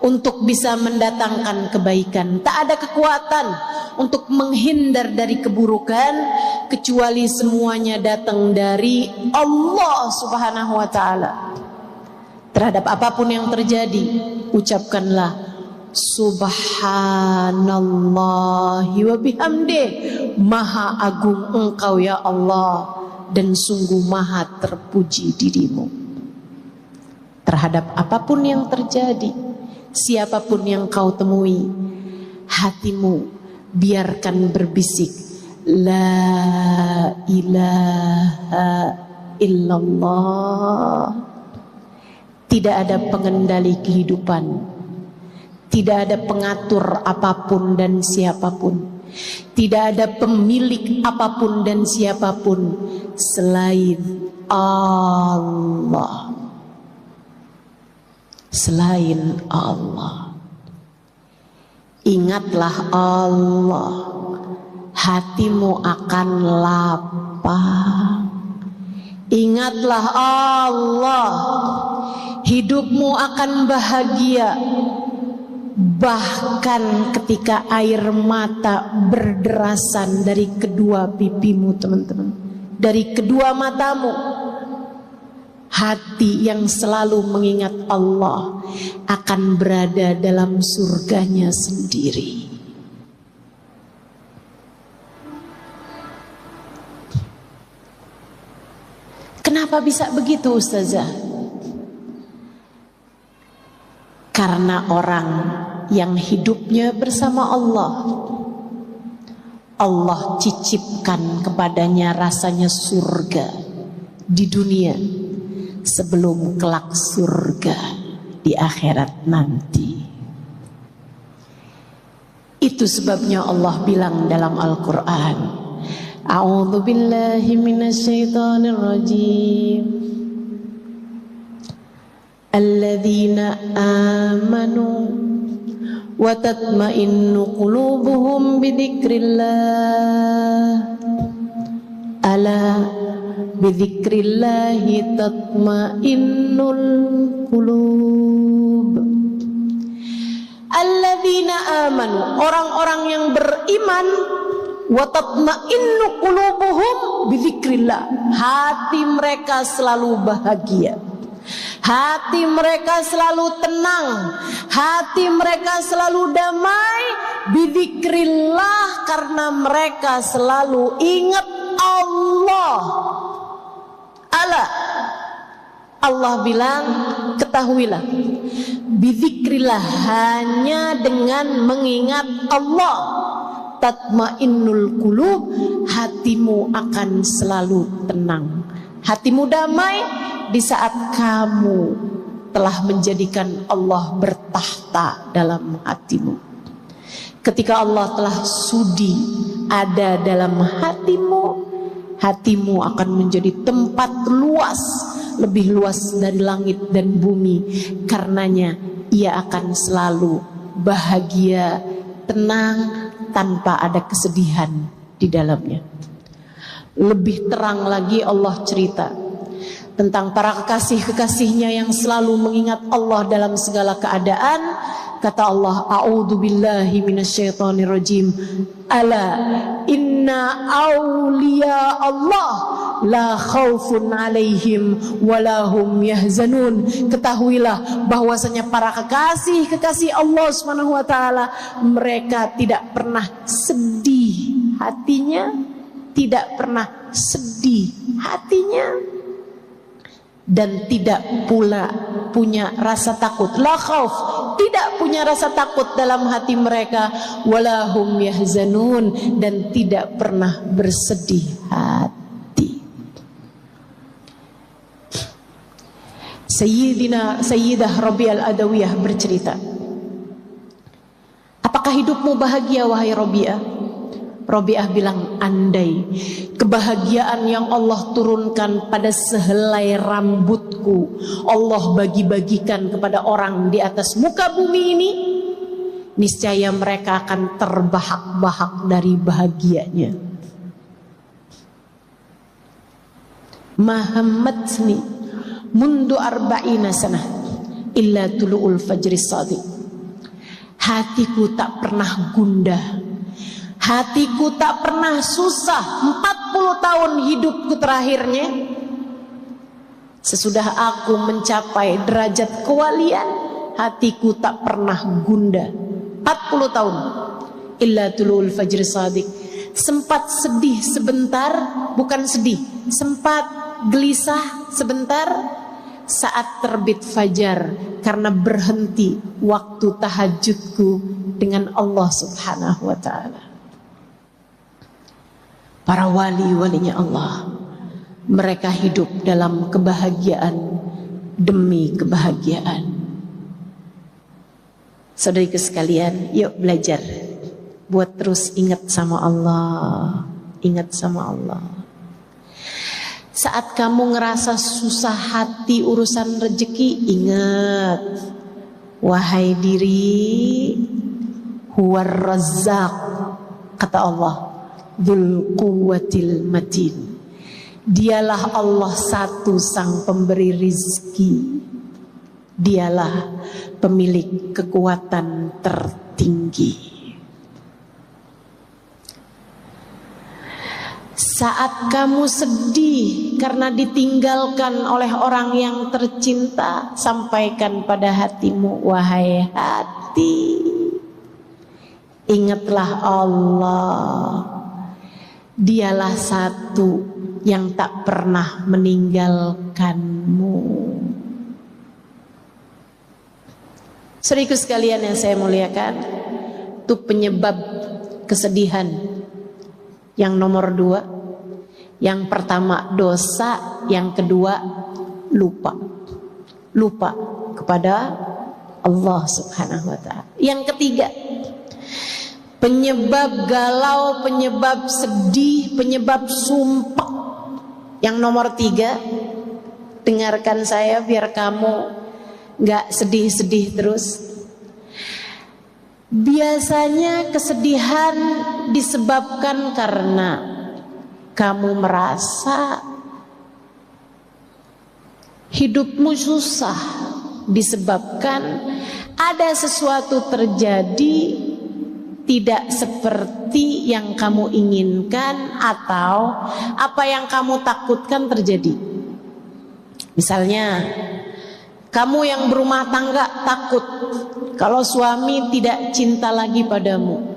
untuk bisa mendatangkan kebaikan. Tak ada kekuatan untuk menghindar dari keburukan, kecuali semuanya datang dari Allah Subhanahu wa ta'ala. Terhadap apapun yang terjadi, ucapkanlah Subhanallahi wa bihamdih. Maha agung Engkau ya Allah, dan sungguh maha terpuji dirimu. Terhadap apapun yang terjadi, siapapun yang kau temui, hatimu biarkan berbisik La ilaha illallah. Tidak ada pengendali kehidupan, tidak ada pengatur apapun dan siapapun, tidak ada pemilik apapun dan siapapun selain Allah. Selain Allah. Ingatlah Allah, hatimu akan lapang. Ingatlah Allah, hidupmu akan bahagia. Bahkan ketika air mata berderasan dari kedua pipimu, teman-teman, dari kedua matamu, hati yang selalu mengingat Allah akan berada dalam surganya sendiri. Kenapa bisa begitu, Ustazah? Karena orang yang hidupnya bersama Allah, Allah cicipkan kepadanya rasanya surga di dunia sebelum kelak surga di akhirat nanti. Itu sebabnya Allah bilang dalam Al-Quran, A'udzu billahi minasyaitonir rajim. Alladzina amanu wa tatma'innu qulubuhum bidzikrillah. Ala bidzikrillahi tatma'innul qulub. Alladzina amanu, orang-orang yang beriman, wa tatma'innu qulubuhum bidzikrillah, hati mereka selalu bahagia, hati mereka selalu tenang, hati mereka selalu damai, bidzikrillah, karena mereka selalu ingat Allah. Allah bilang, ketahuilah, bidzikrillah, hanya dengan mengingat Allah, tatmainnul qulub, hatimu akan selalu tenang, hatimu damai di saat kamu telah menjadikan Allah bertahta dalam hatimu. Ketika Allah telah sudi ada dalam hatimu, hatimu akan menjadi tempat luas, lebih luas dari langit dan bumi. Karenanya ia akan selalu bahagia, tenang, tanpa ada kesedihan di dalamnya. Lebih terang lagi Allah cerita tentang para kekasih-kekasihnya yang selalu mengingat Allah dalam segala keadaan. Kata Allah, A'udzu billahi minasyaitonir rajim. Ala inna awliya Allah la khaufun alaihim walahum yahzanun. Ketahuilah bahwasanya para kekasih-kekasih Allah Subhanahu wa taala, mereka tidak pernah sedih hatinya, tidak pernah sedih hatinya, dan tidak pula punya rasa takut. La khauf, tidak punya rasa takut dalam hati mereka. Walahum yahzanun, dan tidak pernah bersedih hati. Sayyidah Rabi'ah Al-Adawiyah bercerita, apakah hidupmu bahagia wahai Rabi'ah? Rabi'ah bilang, andai kebahagiaan yang Allah turunkan pada sehelai rambutku Allah bagi-bagikan kepada orang di atas muka bumi ini, niscaya mereka akan terbahak-bahak dari bahagianya. Mahammatni mundu arba'ina sanah illa tulu'ul fajri shadiq. Hatiku tak pernah gundah, hatiku tak pernah susah. 40 tahun hidupku terakhirnya, sesudah aku mencapai derajat kewalian, hatiku tak pernah gundah. 40 tahun. Illa tulu'ul fajri shadiq. Sempat sedih sebentar, bukan sedih, sempat gelisah sebentar saat terbit fajar, karena berhenti waktu tahajudku dengan Allah Subhanahu wa ta'ala. Para wali-walinya Allah, mereka hidup dalam kebahagiaan demi kebahagiaan. Saudariku sekalian, yuk belajar buat terus ingat sama Allah, ingat sama Allah. Saat kamu ngerasa susah hati urusan rezeki, ingat, wahai diri, huwar razzaq, kata Allah, dzul quwwatil matin. Dialah Allah satu sang pemberi rizki, dialah pemilik kekuatan tertinggi. Saat kamu sedih karena ditinggalkan oleh orang yang tercinta, sampaikan pada hatimu, wahai hati, ingatlah Allah, dialah satu yang tak pernah meninggalkanmu. Saudaraku sekalian yang saya muliakan, itu penyebab kesedihan yang nomor 2. Yang pertama dosa, yang kedua lupa. Lupa kepada Allah Subhanahu wa ta'ala. Yang ketiga, penyebab galau, penyebab sedih, penyebab sumpah. Yang nomor 3, dengarkan saya biar kamu gak sedih-sedih terus. Biasanya kesedihan disebabkan karena kamu merasa hidupmu susah, disebabkan ada sesuatu terjadi tidak seperti yang kamu inginkan atau apa yang kamu takutkan terjadi. Misalnya, kamu yang berumah tangga takut kalau suami tidak cinta lagi padamu.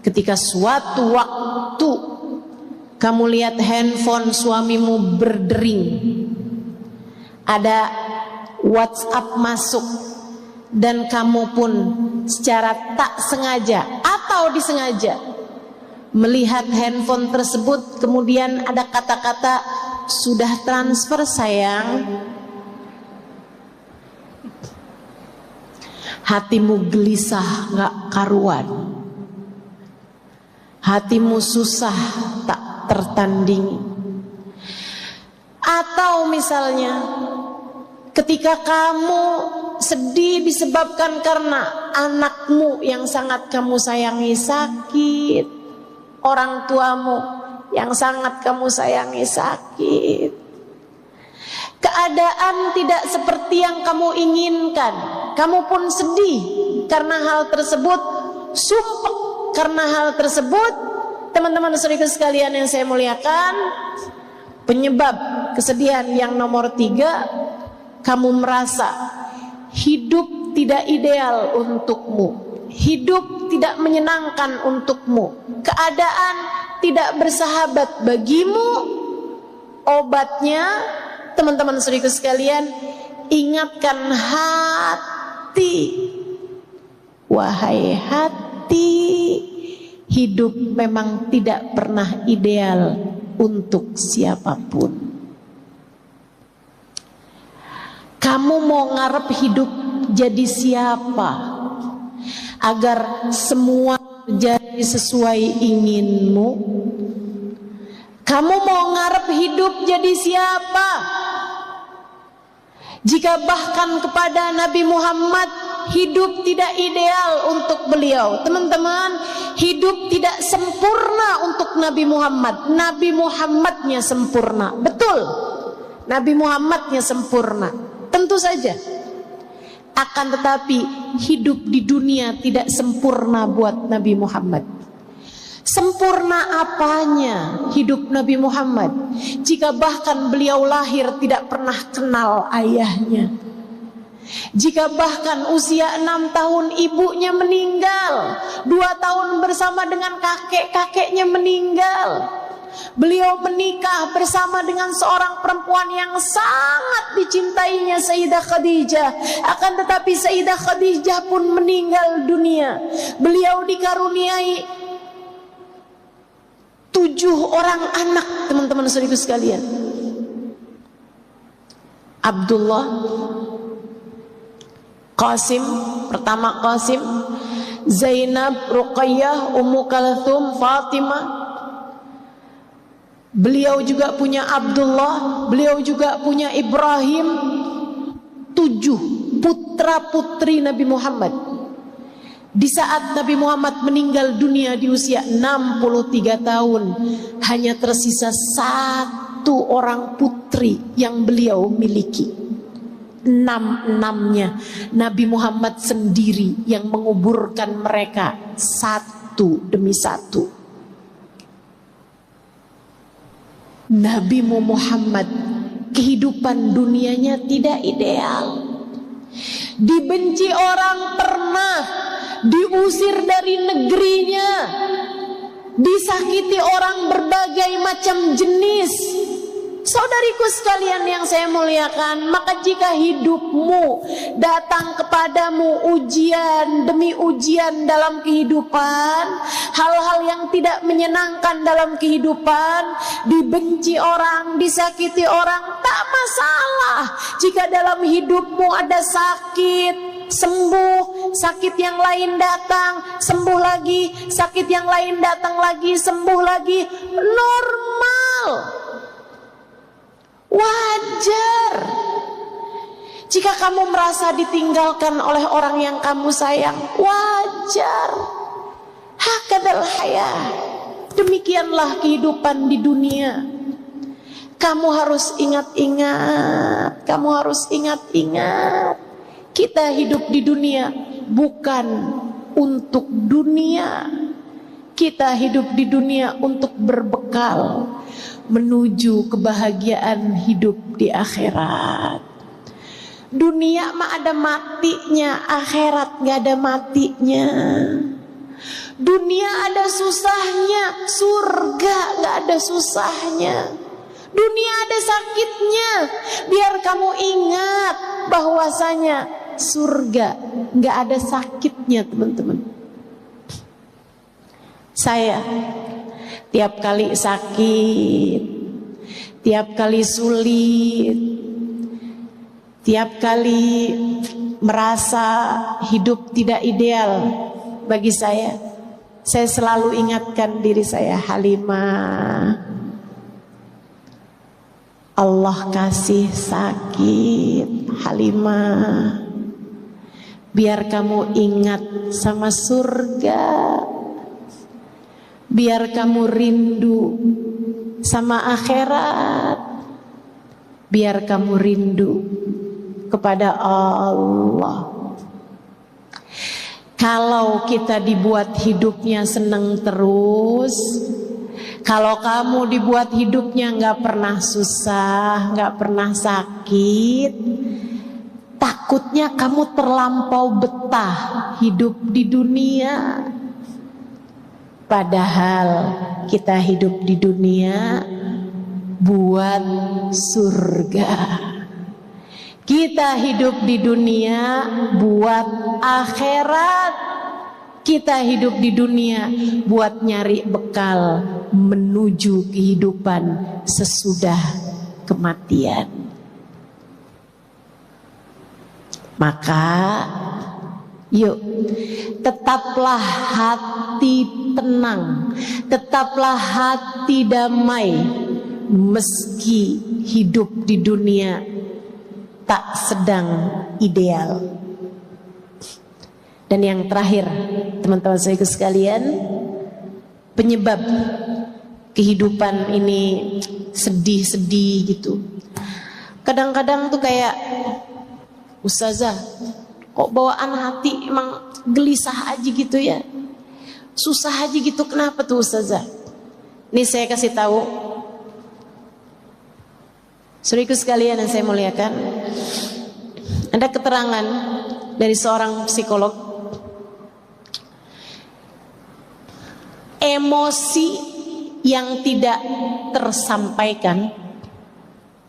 Ketika suatu waktu kamu lihat handphone suamimu berdering, ada WhatsApp masuk, dan kamu pun secara tak sengaja atau disengaja melihat handphone tersebut, kemudian ada kata-kata, sudah transfer sayang. Hatimu gelisah gak karuan, hatimu susah tak tertandingi. Atau misalnya ketika kamu sedih disebabkan karena anakmu yang sangat kamu sayangi sakit, orang tuamu yang sangat kamu sayangi sakit, keadaan tidak seperti yang kamu inginkan, kamu pun sedih karena hal tersebut, sumpah karena hal tersebut. Teman-teman saudara sekalian yang saya muliakan, penyebab kesedihan yang nomor 3, kamu merasa hidup tidak ideal untukmu, hidup tidak menyenangkan untukmu, keadaan tidak bersahabat bagimu. Obatnya, teman-teman saudara sekalian, ingatkan hati, wahai hati, hidup memang tidak pernah ideal untuk siapapun. Kamu mau ngarep hidup jadi siapa agar semua jadi sesuai inginmu? Kamu mau ngarep hidup jadi siapa jika bahkan kepada Nabi Muhammad hidup tidak ideal untuk beliau? Teman-teman, hidup tidak sempurna untuk Nabi Muhammad. Nabi Muhammadnya sempurna, betul. Nabi Muhammadnya sempurna, tentu saja. Akan tetapi hidup di dunia tidak sempurna buat Nabi Muhammad. Sempurna apanya hidup Nabi Muhammad jika bahkan beliau lahir tidak pernah kenal ayahnya? Jika bahkan usia 6 tahun ibunya meninggal, 2 tahun bersama dengan kakek-kakeknya meninggal. Beliau menikah bersama dengan seorang perempuan yang sangat dicintainya, Sayyidah Khadijah. Akan tetapi Sayyidah Khadijah pun meninggal dunia. Beliau dikaruniai 7 orang anak, teman-teman saudaraku sekalian. Abdullah, Qasim, pertama Qasim, Zainab, Ruqayyah, Ummu Kalthum, Fatimah. Beliau juga punya Abdullah, beliau juga punya Ibrahim. 7 putra putri Nabi Muhammad. Di saat Nabi Muhammad meninggal dunia di usia 63 tahun, hanya tersisa 1 orang putri yang beliau miliki. 6-6-nya Nabi Muhammad sendiri yang menguburkan mereka satu demi satu. Nabi Muhammad kehidupan dunianya tidak ideal. Dibenci orang pernah, diusir dari negerinya, disakiti orang berbagai macam jenis. Saudariku sekalian yang saya muliakan, maka jika hidupmu datang kepadamu ujian demi ujian dalam kehidupan, hal-hal yang tidak menyenangkan dalam kehidupan, dibenci orang, disakiti orang, tak masalah. Jika dalam hidupmu ada sakit, sembuh, sakit yang lain datang, sembuh lagi, sakit yang lain datang lagi, sembuh lagi, normal. Wajar. Jika kamu merasa ditinggalkan oleh orang yang kamu sayang, wajar. Hakadal hayat. Demikianlah kehidupan di dunia. Kamu harus ingat-ingat, kamu harus ingat-ingat. Kita hidup di dunia bukan untuk dunia. Kita hidup di dunia untuk berbekal menuju kebahagiaan hidup di akhirat. Dunia mah ada matinya, akhirat gak ada matinya. Dunia ada susahnya, surga gak ada susahnya. Dunia ada sakitnya, biar kamu ingat bahwasanya surga gak ada sakitnya, teman-teman. Saya tiap kali sakit, tiap kali sulit, tiap kali merasa hidup tidak ideal bagi saya selalu ingatkan diri saya, Halimah, Allah kasih sakit, Halimah, biar kamu ingat sama surga, biar kamu rindu sama akhirat, biar kamu rindu kepada Allah. Kalau kita dibuat hidupnya seneng terus, kalau kamu dibuat hidupnya gak pernah susah, gak pernah sakit, takutnya kamu terlampau betah hidup di dunia. Padahal kita hidup di dunia buat surga. Kita hidup di dunia buat akhirat. Kita hidup di dunia buat nyari bekal menuju kehidupan sesudah kematian. Maka yuk, tetaplah hati tenang, tetaplah hati damai, meski hidup di dunia tak sedang ideal. Dan yang terakhir, teman-teman saya sekalian, penyebab kehidupan ini sedih-sedih gitu. Kadang-kadang tuh kayak, Ustazah, Kok bawaan hati emang gelisah aja gitu ya, susah aja gitu. Kenapa tuh Ustazah? Ini saya kasih tahu, saudaraku sekalian yang saya muliakan, ada keterangan dari seorang psikolog. Emosi yang tidak tersampaikan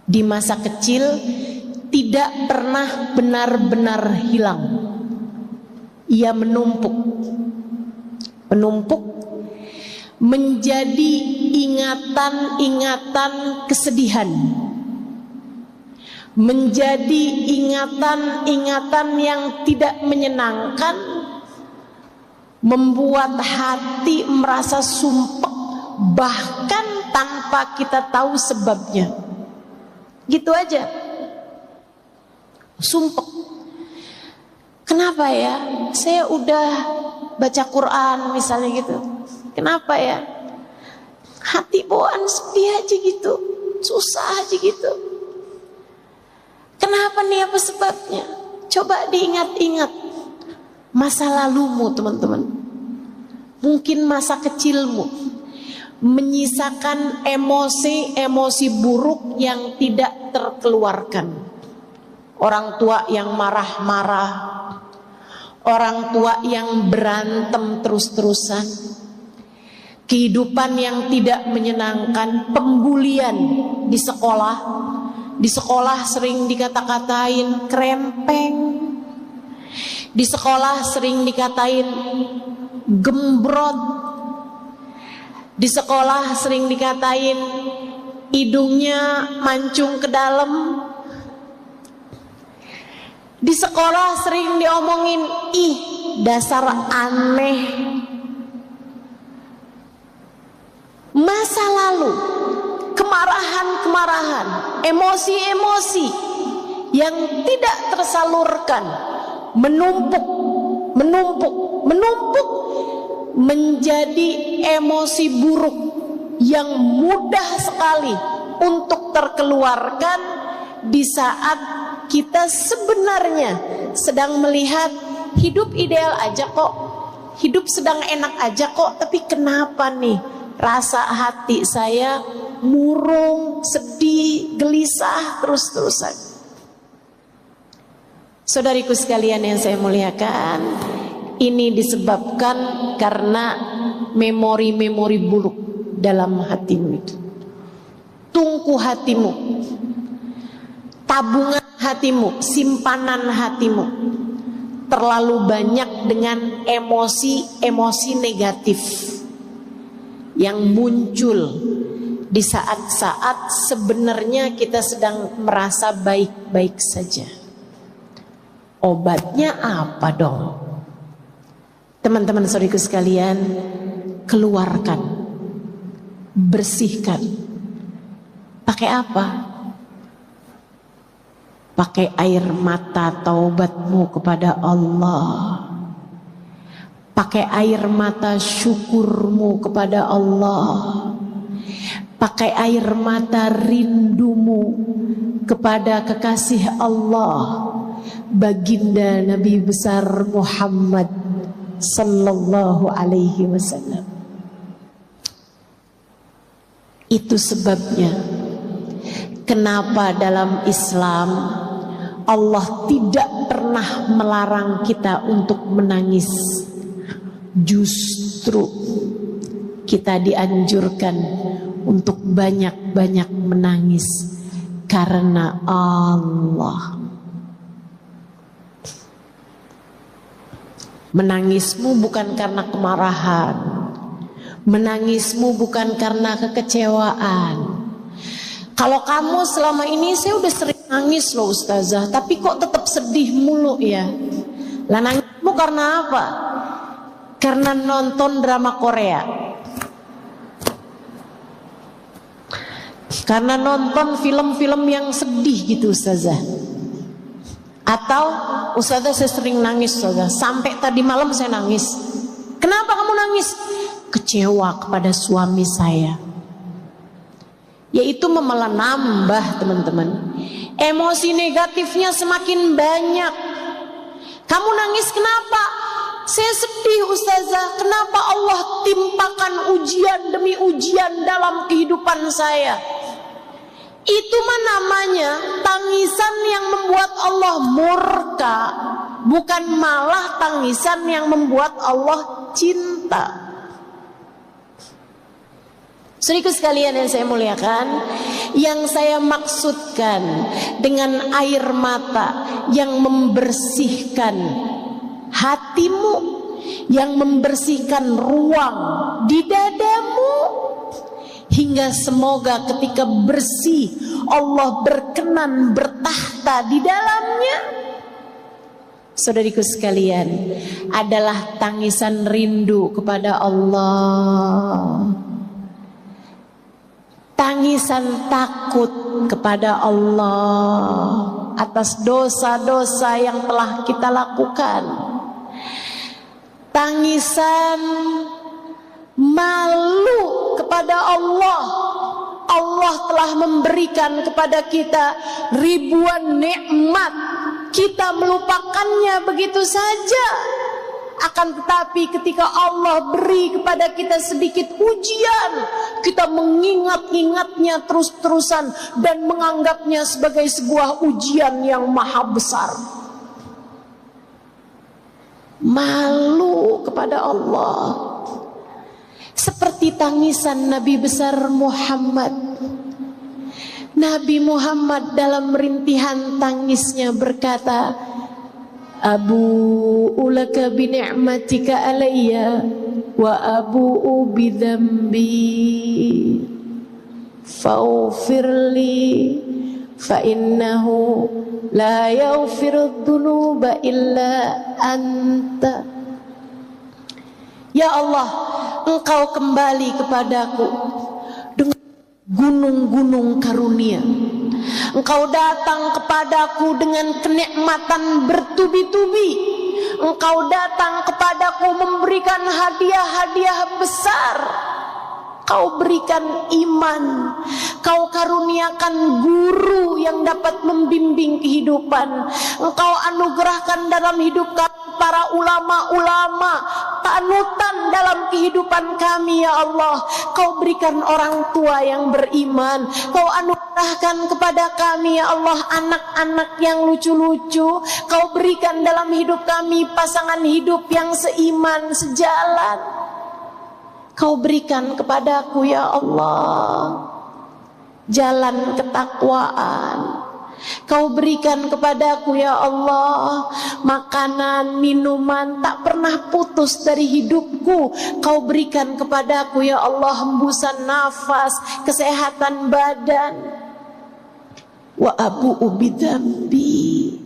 di masa kecil tidak pernah benar-benar hilang. Ia menumpuk menjadi ingatan-ingatan kesedihan, menjadi ingatan-ingatan yang tidak menyenangkan, membuat hati merasa sumpek bahkan tanpa kita tahu sebabnya. Gitu aja, sumpek. Kenapa ya? Saya udah baca Quran misalnya gitu, kenapa ya? Hati bawaan sedih aja gitu, susah aja gitu. Kenapa nih, apa sebabnya? Coba diingat-ingat masa lalumu teman-teman. Mungkin masa kecilmu menyisakan emosi-emosi buruk yang tidak terkeluarkan. Orang tua yang marah-marah, orang tua yang berantem terus-terusan, kehidupan yang tidak menyenangkan, pembulian di sekolah. Di sekolah sering dikata-katain krempeng, di sekolah sering dikatain gembrot, di sekolah sering dikatain hidungnya mancung ke dalam, di sekolah sering diomongin, ih dasar aneh. Masa lalu, kemarahan-kemarahan, emosi-emosi yang tidak tersalurkan menumpuk menjadi emosi buruk yang mudah sekali untuk terkeluarkan di saat kita sebenarnya sedang melihat hidup ideal aja kok, hidup sedang enak aja kok, tapi kenapa nih rasa hati saya murung, sedih, gelisah terus-terusan. Saudariku sekalian yang saya muliakan, ini disebabkan karena memori-memori buruk dalam hatimu itu. Tungku hatimu, tabungan hatimu, simpanan hatimu terlalu banyak dengan emosi-emosi negatif yang muncul di saat-saat sebenarnya kita sedang merasa baik-baik saja. Obatnya apa dong? Teman-teman saudariku sekalian, keluarkan, bersihkan. Pakai apa? Pakai air mata taubatmu kepada Allah. Pakai air mata syukurmu kepada Allah. Pakai air mata rindumu kepada kekasih Allah, baginda Nabi besar Muhammad sallallahu alaihi wasallam. Itu sebabnya kenapa dalam Islam Allah tidak pernah melarang kita untuk menangis. Justru kita dianjurkan untuk banyak-banyak menangis karena Allah. Menangismu bukan karena kemarahan, menangismu bukan karena kekecewaan. Kalau kamu selama ini, saya udah sering nangis loh Ustazah, tapi kok tetap sedih mulu ya. Lah nangismu karena apa? Karena nonton drama Korea, karena nonton film-film yang sedih gitu Ustazah. Atau Ustazah saya sering nangis Ustazah, sampai tadi malam saya nangis. Kenapa kamu nangis? Kecewa kepada suami saya. Yaitu menambah teman-teman, emosi negatifnya semakin banyak. Kamu nangis kenapa? Saya sedih Ustazah, kenapa Allah timpakan ujian demi ujian dalam kehidupan saya? Itu mah namanya tangisan yang membuat Allah murka, bukan malah tangisan yang membuat Allah cinta. Saudaraku sekalian yang saya muliakan, yang saya maksudkan dengan air mata yang membersihkan hatimu, yang membersihkan ruang di dadamu, hingga semoga ketika bersih Allah berkenan bertahta di dalamnya. Saudariku sekalian, adalah tangisan rindu kepada Allah, tangisan takut kepada Allah atas dosa-dosa yang telah kita lakukan, tangisan malu kepada Allah. Allah telah memberikan kepada kita ribuan nikmat, kita melupakannya begitu saja. Akan tetapi ketika Allah beri kepada kita sedikit ujian, kita mengingat-ingatnya terus-terusan dan menganggapnya sebagai sebuah ujian yang maha besar. Malu kepada Allah, seperti tangisan Nabi besar Muhammad. Nabi Muhammad dalam rintihan tangisnya berkata, Abu'u laka bi ni'matika alayya wa abu'u bi dhanbi faghfirli fa innahu la yaghfiru dhunuba illa anta. Ya Allah, Engkau kembali kepadaku dengan gunung-gunung karunia. Engkau datang kepadaku dengan kenikmatan bertubi-tubi. Engkau datang kepadaku memberikan hadiah-hadiah besar. Kau berikan iman, Kau karuniakan guru yang dapat membimbing kehidupan. Engkau anugerahkan dalam hidup kami para ulama-ulama, panutan dalam kehidupan kami ya Allah. Kau berikan orang tua yang beriman. Kau anugerahkan kepada kami ya Allah anak-anak yang lucu-lucu. Kau berikan dalam hidup kami pasangan hidup yang seiman, sejalan. Kau berikan kepadaku ya Allah jalan ketakwaan. Kau berikan kepadaku ya Allah makanan, minuman tak pernah putus dari hidupku. Kau berikan kepadaku ya Allah hembusan nafas, kesehatan badan. Wa abu'u bidzambi,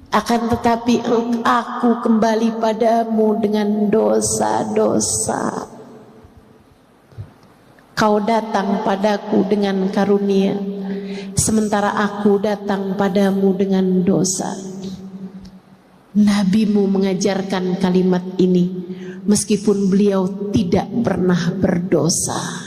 akan tetapi aku kembali padamu dengan dosa-dosa. Kau datang padaku dengan karunia, sementara aku datang padamu dengan dosa. Nabimu mengajarkan kalimat ini meskipun beliau tidak pernah berdosa.